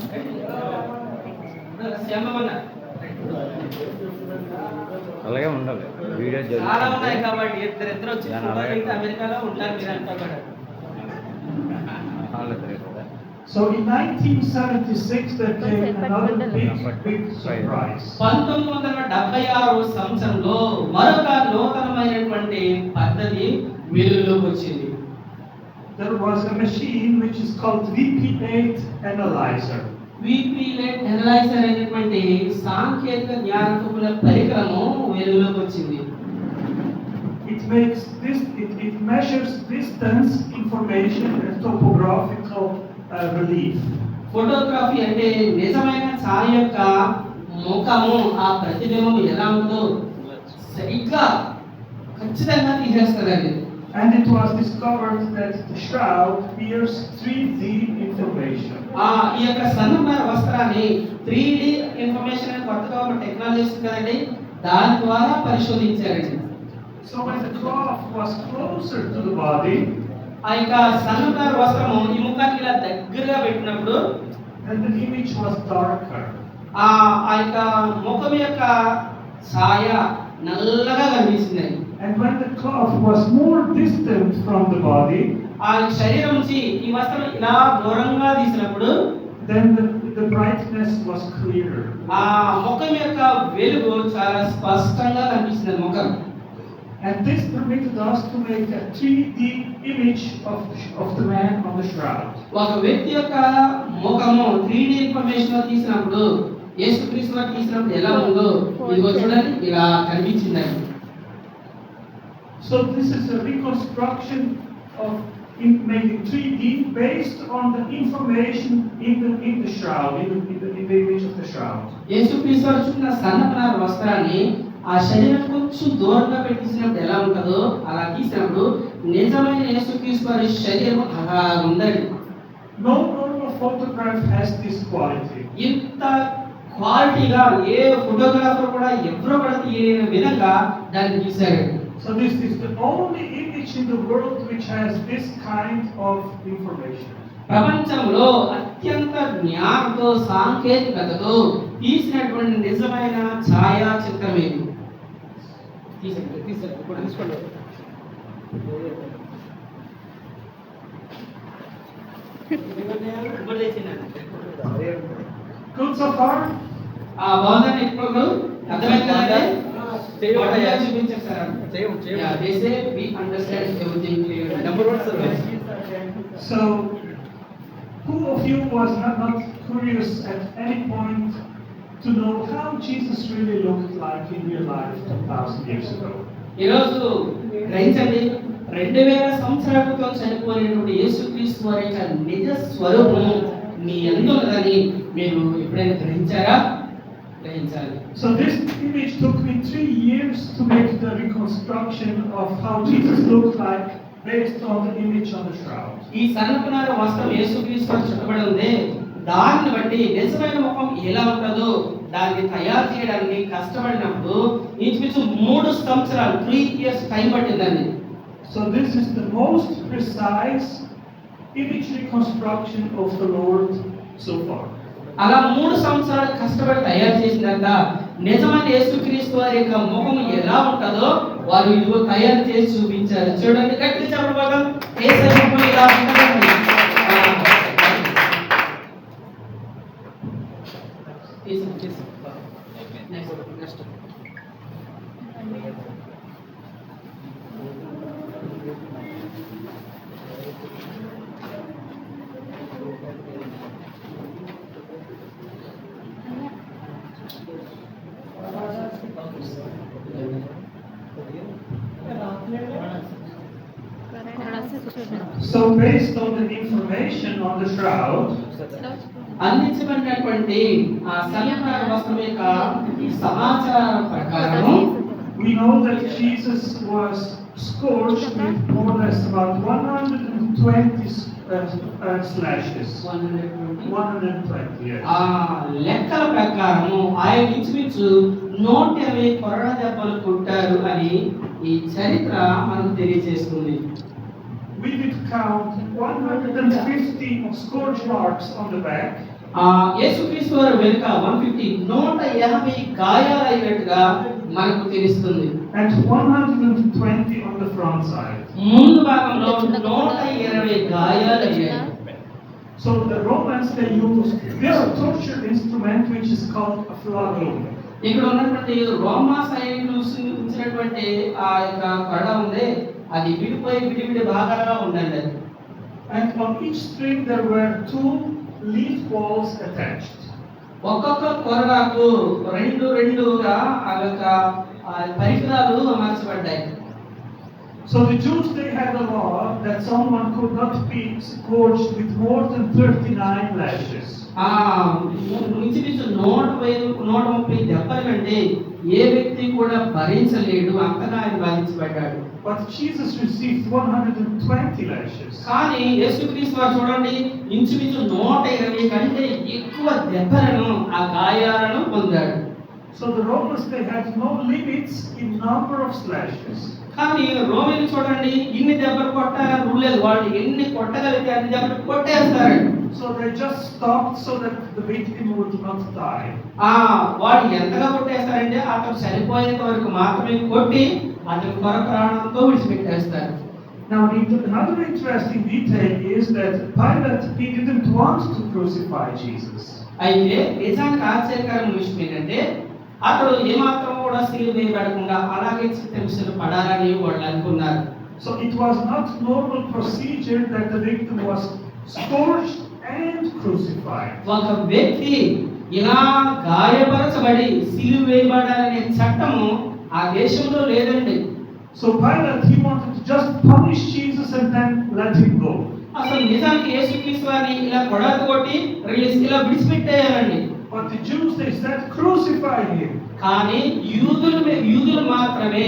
అలాగే ఉండాలి వీడియో చాలా ఉన్నాయి కాబట్టి ఇద్దరు వచ్చి అమెరికాలో ఉంటారు మీరంతా కూడా. So in 1976 there came another big surprise. 1976వ సంవత్సరంలో మరొక నూతనమైనటువంటి పద్ధతి వెలుగులోకి వచ్చింది. There was a machine which is called VP8 analyzer. VP8 analyser అనేటువంటి సాంకేతిక జ్ఞానంతో కూడిన పరికరము వెలుగులోకి వచ్చింది. It measures distance, information and topographical relief. Photography అంటే నిజమైన ఛాయ యొక్క ముఖము ఆ ప్రతిబింబం ఎలా ఉందో సరిగ్గా ఖచ్చితంగా తీసేస్తుందండి. And it was discovered that the shroud bears 3D information. ఈ యొక్క సన్నమైన వస్త్రాన్ని 3D ఇన్ఫర్మేషన్ అని కొత్తగా ఒక టెక్నాలజీ కదండి, దాని ద్వారా పరిశోధించారండి. So when the cloth was closer to the body, ఆ యొక్క సన్నమైన వస్త్రము ఈ ముఖానికి ఇలా దగ్గరగా పెట్టినప్పుడు then the image was darker. ఆ యొక్క ముఖం యొక్క ఛాయ నల్లగా కనిపిస్తుంది. And when the cloth was more distant from the body, ఆ శరీరం నుంచి ఈ వస్త్రం ఇలా దూరంగా తీసినప్పుడు then the brightness was clearer. ఆ ముఖం యొక్క వెలుగు చాలా స్పష్టంగా కనిపిస్తుంది ముఖం. And this permitted us to make a 3D image of the man on the shroud. ఒక వ్యక్తి యొక్క ముఖము 3D ఇన్ఫర్మేషన్ తీసినప్పుడు యేసుక్రీస్తు వారు తీసినప్పుడు ఎలా ఉందో ఇదిగో చూడండి ఇలా కనిపించిందండి. So this is a reconstruction of made in 3D based on the information in the shroud, in the image of the shroud. యేసుక్రీస్తు వారు చుట్టిన సన్నపనార వస్త్రాన్ని ఆ శరీరం కొంచెం దూరంగా పెట్టించినప్పుడు ఎలా ఉంటుందో అలా తీసినప్పుడు నిజమైన యేసుక్రీస్తు వారి శరీరం అలా ఉందండి. No normal photograph has this quality. ఇంత క్వాలిటీగా ఏ ఫోటోగ్రాఫర్ కూడా ఎవరో కూడా తీయలేని విధంగా దాన్ని తీశారు. So this is the only image in the world which has this kind of information. ప్రపంచంలో అత్యంత జ్ఞానంతో సాంకేతికతతో తీసినటువంటి నిజమైన ఛాయా చిత్రం ఇది. Good so far? బాగుందండి ఇప్పుడు అర్థమైంది కదండి? చూపించారు sir. Yeah, they say we understand everything clearly. Number one, sir. So, who of you was not curious at any point to know how Jesus really looked like in real life 2,000 years ago? ఈరోజు గ్రహించండి, 2000 సంవత్సరాల క్రితం చనిపోయినటువంటి యేసుక్రీస్తు వారి యొక్క నిజ స్వరూపము మీ యందు ఉన్నదని మీరు ఎప్పుడైనా గ్రహించారా? గ్రహించాలి. So this image took me 3 years to make the reconstruction of how Jesus looked like based on the image on the shroud. ఈ సన్నపునార వస్త్రం యేసుక్రీస్తు వారు చుట్టబడి ఉంది, దాన్ని బట్టి నిజమైన ముఖం ఎలా ఉంటుందో దాన్ని తయారు చేయడానికి కష్టపడినప్పుడు ఇంచుమించు 3 సంవత్సరాలు 3 years టైం పట్టిందండి. So this is the most precise image reconstruction of the Lord so far. అలా 3 సంవత్సరాలు కష్టపడి తయారు చేసినాక నిజమైన యేసుక్రీస్తు వారి యొక్క ముఖం ఎలా ఉంటుందో వారు ఇదిగో తయారు చేసి చూపించారు. చూడండి, గట్టి చెప్పడం భాగం యేసయ్య ముఖం ఇలా ఉంటుందండి. Next So based on the information on the shroud, అందించబడినటువంటి ఆ సన్నపునార వస్త్రం యొక్క ఈ సమాచారం ప్రకారం we know that Jesus was scourged with more or less about 120 slashes. 120, yes. ఆ లెక్కల ప్రకారము ఆయన ఇంచుమించు 120 కొరడా దెబ్బలు కొట్టారు అని ఈ చరిత్ర మనకు తెలియజేస్తుంది. We did count 150 scourge marks on the back. యేసుక్రీస్తు వారి వెనుక 150 గాయాలు అయినట్టుగా మనకు తెలుస్తుంది. And 120 on the front side. ముందు భాగంలో 120 గాయాలు అయ్యాయి. So the Romans, they used this torture instrument which is called a flagellum. ఇక్కడ ఉన్నటువంటి రోమా సైనికులు ఉంచినటువంటి ఆ యొక్క కొరడ ఉంది, అది విడిపోయి విడివిడి భాగాలుగా ఉండండి. And on each string there were 2 lead balls attached. ఒక్కొక్క కొరడాకు రెండుగా ఆ యొక్క పరికరాలు అమర్చబడ్డాయి. So the Jews, they had a law that someone could not be scourged with more than 39 lashes. ఇంచుమించు 130 దెబ్బల కంటే ఏ వ్యక్తి కూడా భరించలేడు, అంతగా ఆయన బాధించబడ్డాడు. But Jesus received 120 lashes. కానీ యేసుక్రీస్తు వారు చూడండి ఇంచుమించు 120 కంటే ఎక్కువ దెబ్బలను ఆ గాయాలను పొందాడు. So the Romans, they had no limits in number of slashes. కానీ రోమీలు చూడండి ఇన్ని దెబ్బలు కొట్టాలని రూల్ లేదు, వాళ్ళు ఎన్ని కొట్టగలిగితే అన్ని దెబ్బలు కొట్టేస్తారు. So they just stopped so that the victim would not die. వాళ్ళు ఎంతగా కొట్టేస్తారంటే అతను చనిపోయేంత వరకు మాత్రమే కొట్టి అతని కొర ప్రాణంతో విడిచిపెట్టేస్తారు. Now another interesting detail is that Pilate, he didn't want to crucify Jesus. అయితే నిజానికి ఆశ్చర్యకరమైన విషయం ఏంటంటే అతడు ఏమాత్రం కూడా సిలువ వేయబడకుండా అలాగే చిత్తహింసలు పడాలని వాళ్ళు అనుకున్నారు. So it was not normal procedure that the victim was scourged and crucified. ఒక వ్యక్తి ఇలా గాయపరచబడి సిలువ వేయబడాలనే చట్టము ఆ దేశంలో లేదండి. So Pilate, he wanted to just punish Jesus and then let him go. అసలు నిజానికి యేసుక్రీస్తు వారిని ఇలా కొడాలి కొట్టి ఇలా విడిచిపెట్టేయాలండి. But the Jews, they said, crucify him. కానీ యూదులు మాత్రమే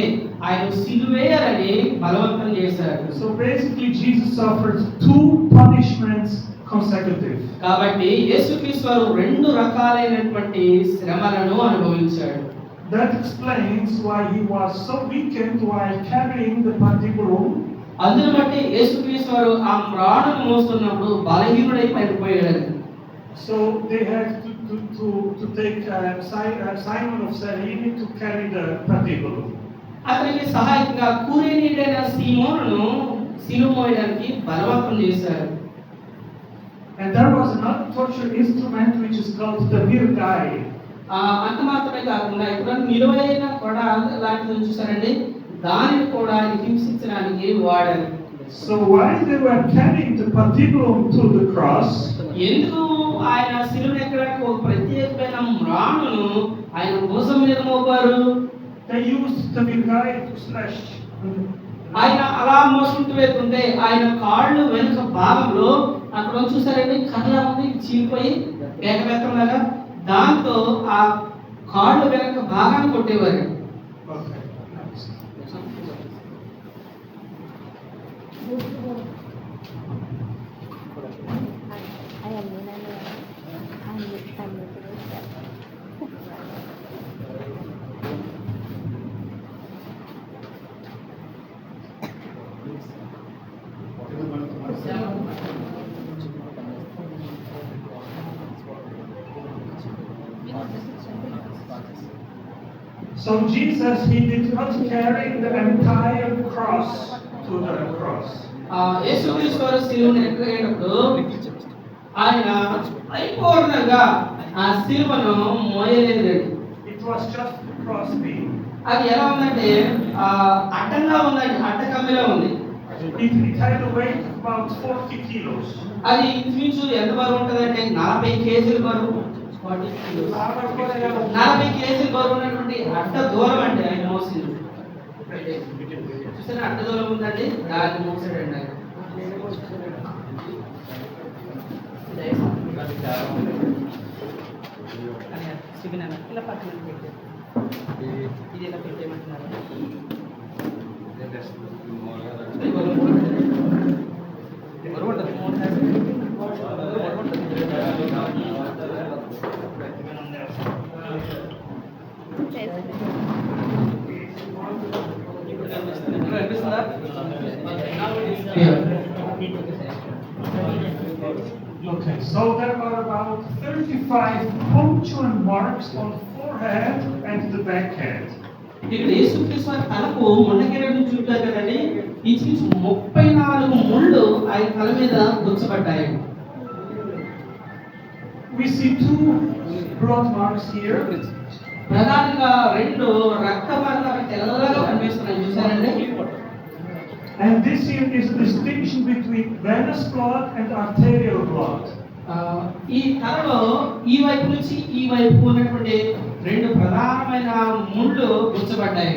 ఆయన సిలువేయాలని బలవంతం చేశారు. So basically Jesus suffered 2 punishments consecutive. కాబట్టి యేసుక్రీస్తు వారు 2 రకాలైనటువంటి శ్రమలను అనుభవించాడు. That explains why he was so weakened while carrying the patibulum. అందును బట్టి యేసుక్రీస్తు వారు ఆ మ్రాణును మోస్తున్నప్పుడు బలహీనుడై పడిపోయాడు. So they had to take Simon of Cyrene to carry the patibulum. అతనికి సహాయకంగా కురేనీయుడైన సీమోనును సిలువ మోయడానికి బలవంతం చేశారు. And there was another torture instrument which is called the virgai. అంత మాత్రమే కాకుండా ఇప్పుడు నిలువైన కొడ లాంటిది చూసారండి, దానిని కూడా హింసించడానికి వాడారు. So while they were carrying the patibulum to the cross, ఎందుకు ఆయన సిలువను ఎక్కడానికి ఒక ప్రత్యేకమైన మ్రాణును ఆయన భుజం మీద మోపారు? they used the virgai to slash. ఆయన అలా మోసుకుంటూ వెళ్తుంటే ఆయన కాళ్ళు వెనుక భాగంలో అక్కడ చూసారండి కర్ర ఉంది చీలిపోయి ఏకవేత్తంలాగా, దాంతో ఆ కాళ్ళు వెనుక భాగాన్ని కొట్టేవారు. Okay. So Jesus, he did not carry the entire cross to the cross. యేసుక్రీస్తు వారు సిలువను ఎక్కేటప్పుడు ఆయన పరిపూర్ణంగా ఆ సిలువను మోయలేదండి. It was just the cross beam. అది ఎలా ఉందంటే అడ్డంగా ఉందండి, అడ్డకమ్మిలో ఉంది. It had a weight of about 40 kilos. అది ఇంచుమించు ఎంత బరువు ఉంటుందంటే 40 కేజీల బరువు. 40 కేజీల బరువు ఉన్నటువంటి అడ్డ దూరం అండి ఆయన మోసింది. చూసారా అడ్డ దూరం ఉందండి, దాన్ని మోసాడండి ఆయన. ఇలా పక్కన పెట్టారు, ఇది ఇలా పెట్టేయమంటున్నారు. Okay, so there are about 35 punctual marks on the forehead and the back head. ఇక్కడ యేసుక్రీస్తు వారి తలకు మొండకెరడు చూపారు కదండి, ఇంచుమించు 34 ముళ్ళు ఆయన తల మీద గుచ్చబడ్డాయి. We see 2 blood marks here. ప్రధానంగా 2 రక్త మరకలు తెల్లగా కనిపిస్తున్నాయి చూసారండి. And this here is the distinction between venous blood and arterial blood. ఈ తలలో ఈ వైపు నుంచి ఈ వైపు ఉన్నటువంటి 2 ప్రధానమైన ముళ్ళు గుచ్చబడ్డాయి.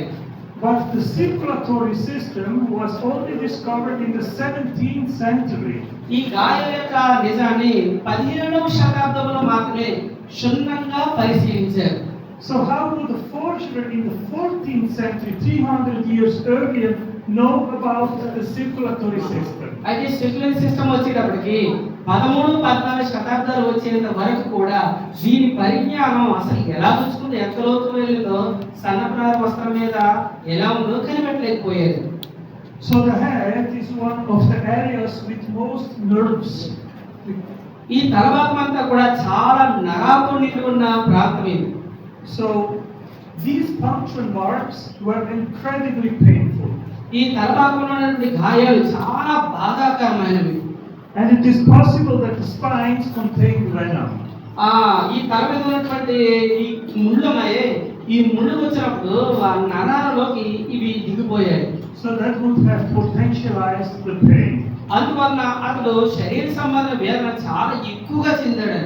But the circulatory system was only discovered in the 17th century. ఈ గాయం యొక్క నిజాన్ని 17వ శతాబ్దంలో మాత్రమే క్షుణ్ణంగా పరిశీలించారు. So how would a forger in the 14th century, 300 years earlier, know about the circulatory system? అయితే సర్క్యులర్ సిస్టమ్ వచ్చేటప్పటికి 13-14 శతాబ్దాలు వచ్చేంత వరకు కూడా దీని పరిజ్ఞానం అసలు ఎలా పుచ్చుకుంది, ఎంత లోతు వెళ్ళిందో, సన్నప్రార వస్త్రం మీద ఎలా ఉందో కనిపెట్టలేకపోయేది. So the head is one of the areas with most nerves. ఈ తలభాగం అంతా కూడా చాలా నరాలతో నిండి ఉన్న ప్రాంతం ఇది. So these punctual marks were incredibly painful. ఈ తలభాగంలో ఉన్నటువంటి గాయాలు చాలా బాధాకరమైనవి. And it is possible that the spines contain venom. ఈ తల మీద ఉన్నటువంటి ఈ ముళ్ళు ఉన్నాయే, ఈ ముళ్ళు వచ్చినప్పుడు ఆ నరాలలోకి ఇవి దిగిపోయాయి. So that would have potentialized the pain. అందువలన అతడు శరీర సంబంధ వేదన చాలా ఎక్కువగా చెందాడు.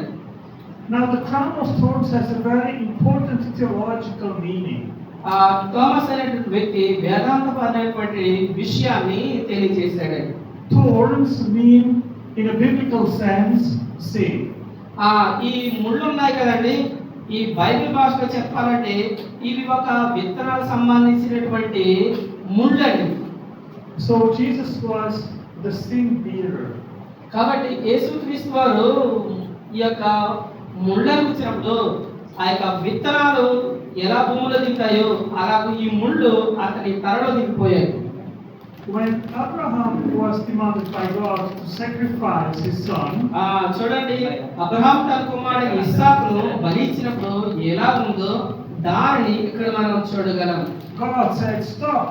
Now the crown of thorns has a very important theological meaning. Thomas అనేటువంటి వ్యక్తి వేదాంతపరమైనటువంటి విషయాన్ని తెలియజేశాడు. Thorns mean, in a biblical sense, sin. ఈ ముళ్ళు ఉన్నాయి కదండి, ఈ బైబిల్ భాషలో చెప్పాలంటే ఇవి ఒక విత్తనాలకు సంబంధించినటువంటి ముళ్ళండి. So Jesus was the sin bearer. కాబట్టి యేసుక్రీస్తు వారు ఈ యొక్క ముళ్ళను వచ్చినప్పుడు ఆ యొక్క విత్తనాలు ఎలా భూమిలో దిగుతాయో అలాగూ ఈ ముళ్ళు అతని తలలో దిగిపోయాయి. When Abraham was demanded by God to sacrifice his son, చూడండి, అబ్రహాం తన కుమారుడు ఇస్సాకును బలి ఇచ్చినప్పుడు ఎలా ఉందో దానిని ఇక్కడ మనం చూడగలం. God said, "Stop."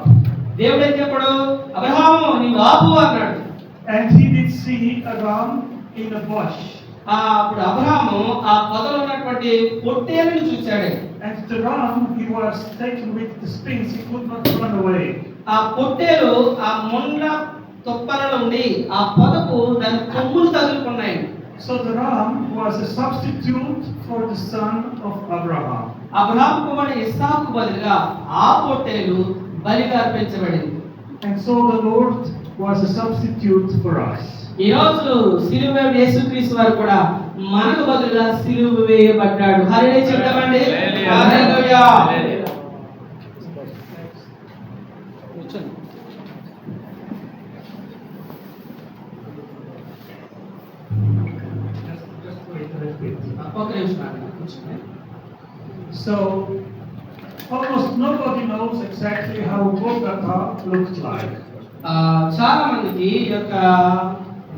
దేవుడు ఏం చెప్పాడు? అబ్రహాము నీవు ఆపు అన్నాడు. And he did see a ram in a bush. అప్పుడు అబ్రహాము ఆ పొదలో ఉన్నటువంటి పొట్టేలుని చూశాడు. And the ram, he was taken with the spins, he could not run away. ఆ పొట్టేలు ఆ మొండ తొప్పలలో ఉండి ఆ పొదకు దాని కొమ్ములు తగులుకున్నాయి. So the ram was a substitute for the son of Abraham. Abraham కుమారుడు ఇస్సాకు బదులుగా ఆ పొట్టేలు బలిగా అర్పించబడింది. And so the Lord was a substitute for us. ఈ రోజు సిలువ యేసుక్రీస్తు వారు కూడా మనకు బదులుగా సిలువ వేయబడ్డాడు. హల్లెలూయా చెప్తామండి. హల్లెలూయా. ఒక నిమిషం కూర్చోండి. So almost nobody knows exactly how Golgotha looked like. చాలా మందికి ఈ యొక్క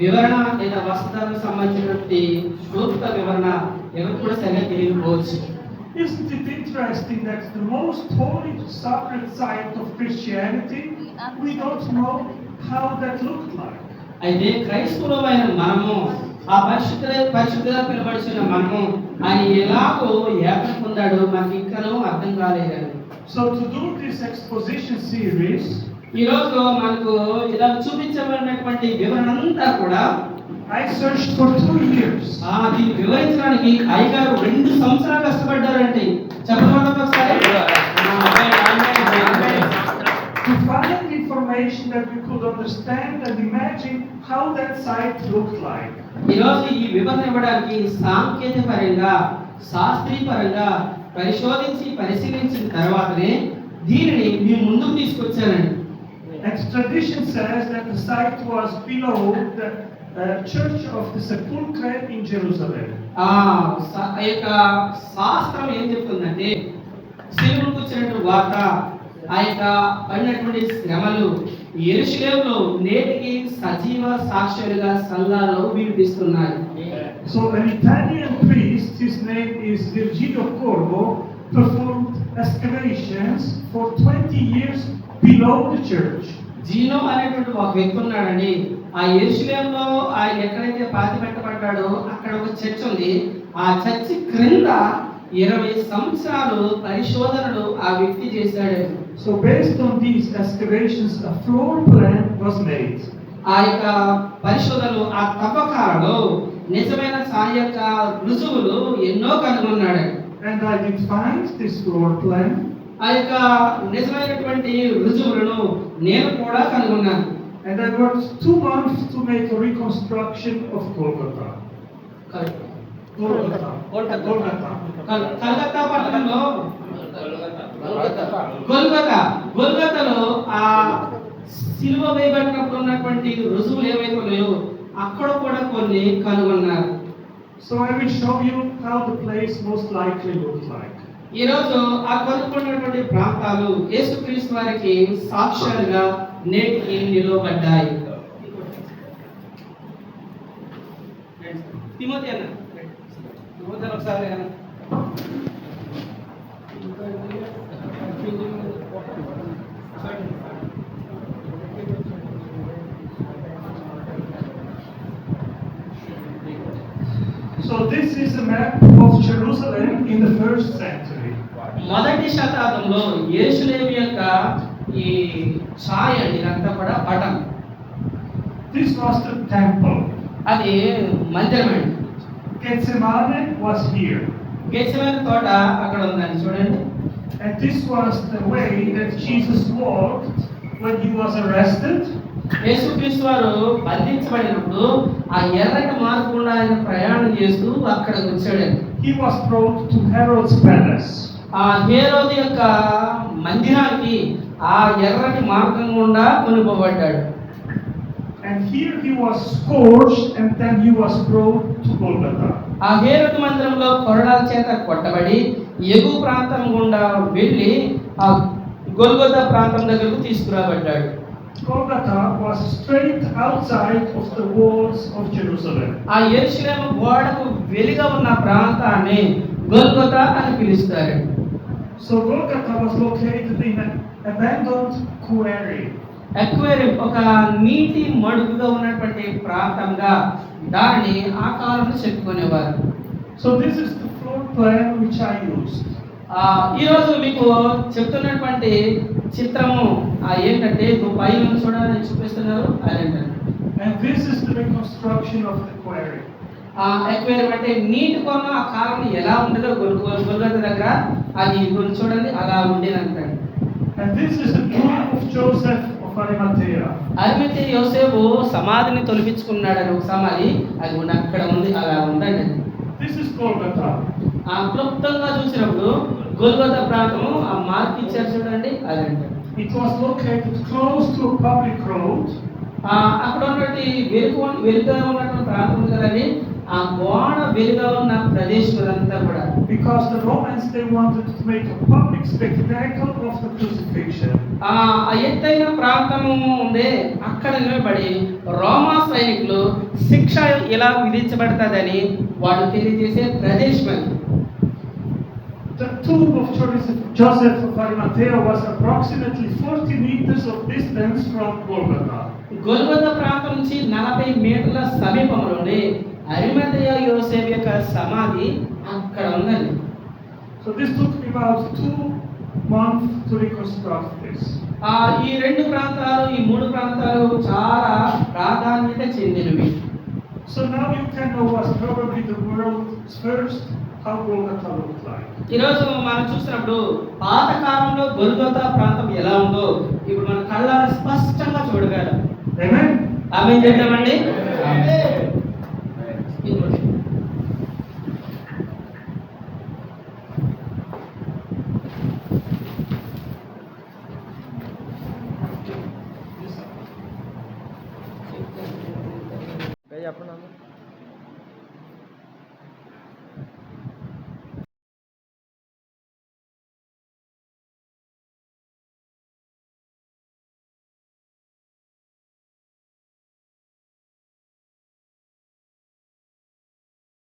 వివరణ లేదా వస్త్రాలకు సంబంధించినటువంటి క్లుప్త వివరణ ఎవరు కూడా సరిగా తెలియకపోవచ్చు. Isn't it interesting that the most holy sacred site of Christianity, we don't know how that looked like. అయితే క్రైస్తవులమైన మనము ఆ పరిశుద్ధంగా పిలువబడుతున్న మనము ఆయన ఎలాగో ఏకం పొందాడు మనకి ఇంకనూ అర్థం కాలేదండి. So to do this exposition series, ఈ రోజు మనకు ఇలా చూపించబడినటువంటి వివరణ అంతా కూడా I searched for 2 years. దీన్ని వివరించడానికి అయ్యగారు 2 సంవత్సరాలు కష్టపడ్డారండి. చెప్పండి ఒకసారి. To find information that we could understand and imagine how that site looked like. ఈ రోజు ఈ వివరణ ఇవ్వడానికి సాంకేతిక పరంగా శాస్త్రీయ పరంగా పరిశోధించి పరిశీలించిన తర్వాతనే దీనిని మీ ముందుకు తీసుకొచ్చానండి. And tradition says that the site was below the Church of the Sepulchre in Jerusalem. ఆ యొక్క శాస్త్రం ఏం చెప్తుందంటే సిలువకు వచ్చినటువంటి వార్త ఆ యొక్క పడినటువంటి శ్రమలు యెరూషలేములో నేటికి సజీవ సాక్ష్యాలుగా సంఘాలలో వినిపిస్తున్నాయి. So an Italian priest, his name is Virgilio Corvo, performed excavations for 20 years below the church. జీనో అనేటువంటి ఒక వ్యక్తి ఉన్నాడండి. ఆ యెరూషలేములో ఆయన ఎక్కడైతే పాతి పెట్టబడ్డాడో అక్కడ ఒక చర్చ్ ఉంది. ఆ చర్చ్ క్రింద 20 సంవత్సరాలు పరిశోధనలు ఆ వ్యక్తి చేశాడు. So based on these excavations, a floor plan was made. ఆ యొక్క పరిశోధనలు ఆ తవ్వకాలలో నిజమైన సాయి యొక్క రుజువులు ఎన్నో కనుగొన్నాడు. And I did find this floor plan. ఆ యొక్క నిజమైనటువంటి రుజువులను నేను కూడా కనుగొన్నాను. And I worked 2 months to make a reconstruction of Golgotha. Calcutta పట్టణంలో గొల్గొతాలో ఆ సిలువ వేయబడినప్పుడు ఉన్నటువంటి రుజువులు ఏవైతే ఉన్నాయో అక్కడ కూడా కొన్ని కనుగొన్నారు. So I will show you how the place most likely looked like. ఈ రోజు ఆ కనుగొన్నటువంటి ప్రాంతాలు యేసుక్రీస్తు వారికి సాక్ష్యాలుగా నేటికి నిలవబడ్డాయి. తిమోతి అన్న ఒకసారి So this is a map of Jerusalem in the 1st century. మొదటి శతాబ్దంలో యెరూషలేము యొక్క ఈ ఛాయ ఇదంతా కూడా పటం. This was the temple. అది మందిరం అండి. Gethsemane was here. గెత్సేమనే తోట అక్కడ ఉందండి చూడండి. And this was the way that Jesus walked when he was arrested. యేసుక్రీస్తు వారు బంధించబడినప్పుడు ఆ ఎర్రటి మార్గం గుండా ఆయన ప్రయాణం చేస్తూ అక్కడికి వచ్చాడు. he was brought to Herod's palace. ఆ హేరోదు యొక్క మందిరానికి ఆ ఎర్రటి మార్గం గుండా కొనుకోబడ్డాడు. And here he was scourged and then he was brought to Golgotha. ఆ హేరోదు మందిరంలో కొరడాల చేత కొట్టబడి ఎగువ ప్రాంతం గుండా వెళ్ళి ఆ గొల్గొతా ప్రాంతం దగ్గరకు తీసుకురాబడ్డాడు. Golgotha was straight outside of the walls of Jerusalem. ఆ యెరూషలేము గోడకు వెలుగా ఉన్న ప్రాంతాన్ని గొల్గొతా అని పిలుస్తారు. So Golgotha was located in an abandoned quarry. Aquarium ఒక నీటి మడుగుగా ఉన్నటువంటి ప్రాంతంగా దానిని ఆ కాలంలో చెప్పుకునేవారు. So this is the floor plan which I used. ఈరోజు మీకు చెప్తున్నటువంటి చిత్రము ఏంటంటే పైన చూడాలని చూపిస్తున్నారు అదంటే. And this is the reconstruction of the quarry. Aquarium అంటే నీటి కొన ఆ కాలంలో ఎలా ఉండేదో గొల్గొతా దగ్గర అది చూడండి అలా ఉండేదంటాడు. And this is the tomb of Joseph of Arimathea. అరిమథెయ యోసేపు సమాధిని తొలగించుకున్నాడని ఒక సమాధి అది అక్కడ ఉంది అలా ఉందండి. This is Golgotha. క్లుప్తంగా చూసినప్పుడు గొల్గొతా ప్రాంతము ఆ మార్క్ ఇచ్చారు చూడండి అదంటే. It was located close to a public road. అక్కడ ఉన్నటువంటి వెలుగుగా ఉన్నటువంటి ప్రాంతం ఉంది కదండి, ఆ గోడ వెలుగా ఉన్న ప్రదేశం అంతా కూడా. Because the Romans, they wanted to make a public spectacle of the crucifixion. ఆ ఎత్తైన ప్రాంతము ఉందే అక్కడ నిలబడి రోమా సైనికులు శిక్ష ఎలా విధించబడతాదని వాళ్ళు తెలియజేసే ప్రదేశం. The tomb of Joseph of Arimathea was approximately 40 meters of distance from Golgotha. Golgotha ప్రాంతం నుంచి 40 మీటర్ల సమీపంలోనే అరిమథెయ యోసేపు యొక్క సమాధి అక్కడ ఉందండి. So this took me about 2 months to reconstruct this. ఈ రెండు ప్రాంతాలు ఈ మూడు ప్రాంతాలు చాలా ప్రాధాన్యత చెందినవి. So now you can know what's probably the world's first how Golgotha looked like. ఈరోజు మనం చూసినప్పుడు పాత కాలంలో గొల్గొతా ప్రాంతం ఎలా ఉందో ఇప్పుడు మన కళ్ళారా స్పష్టంగా చూడగలం. Amen. ఆమేన్ చెప్తామండి.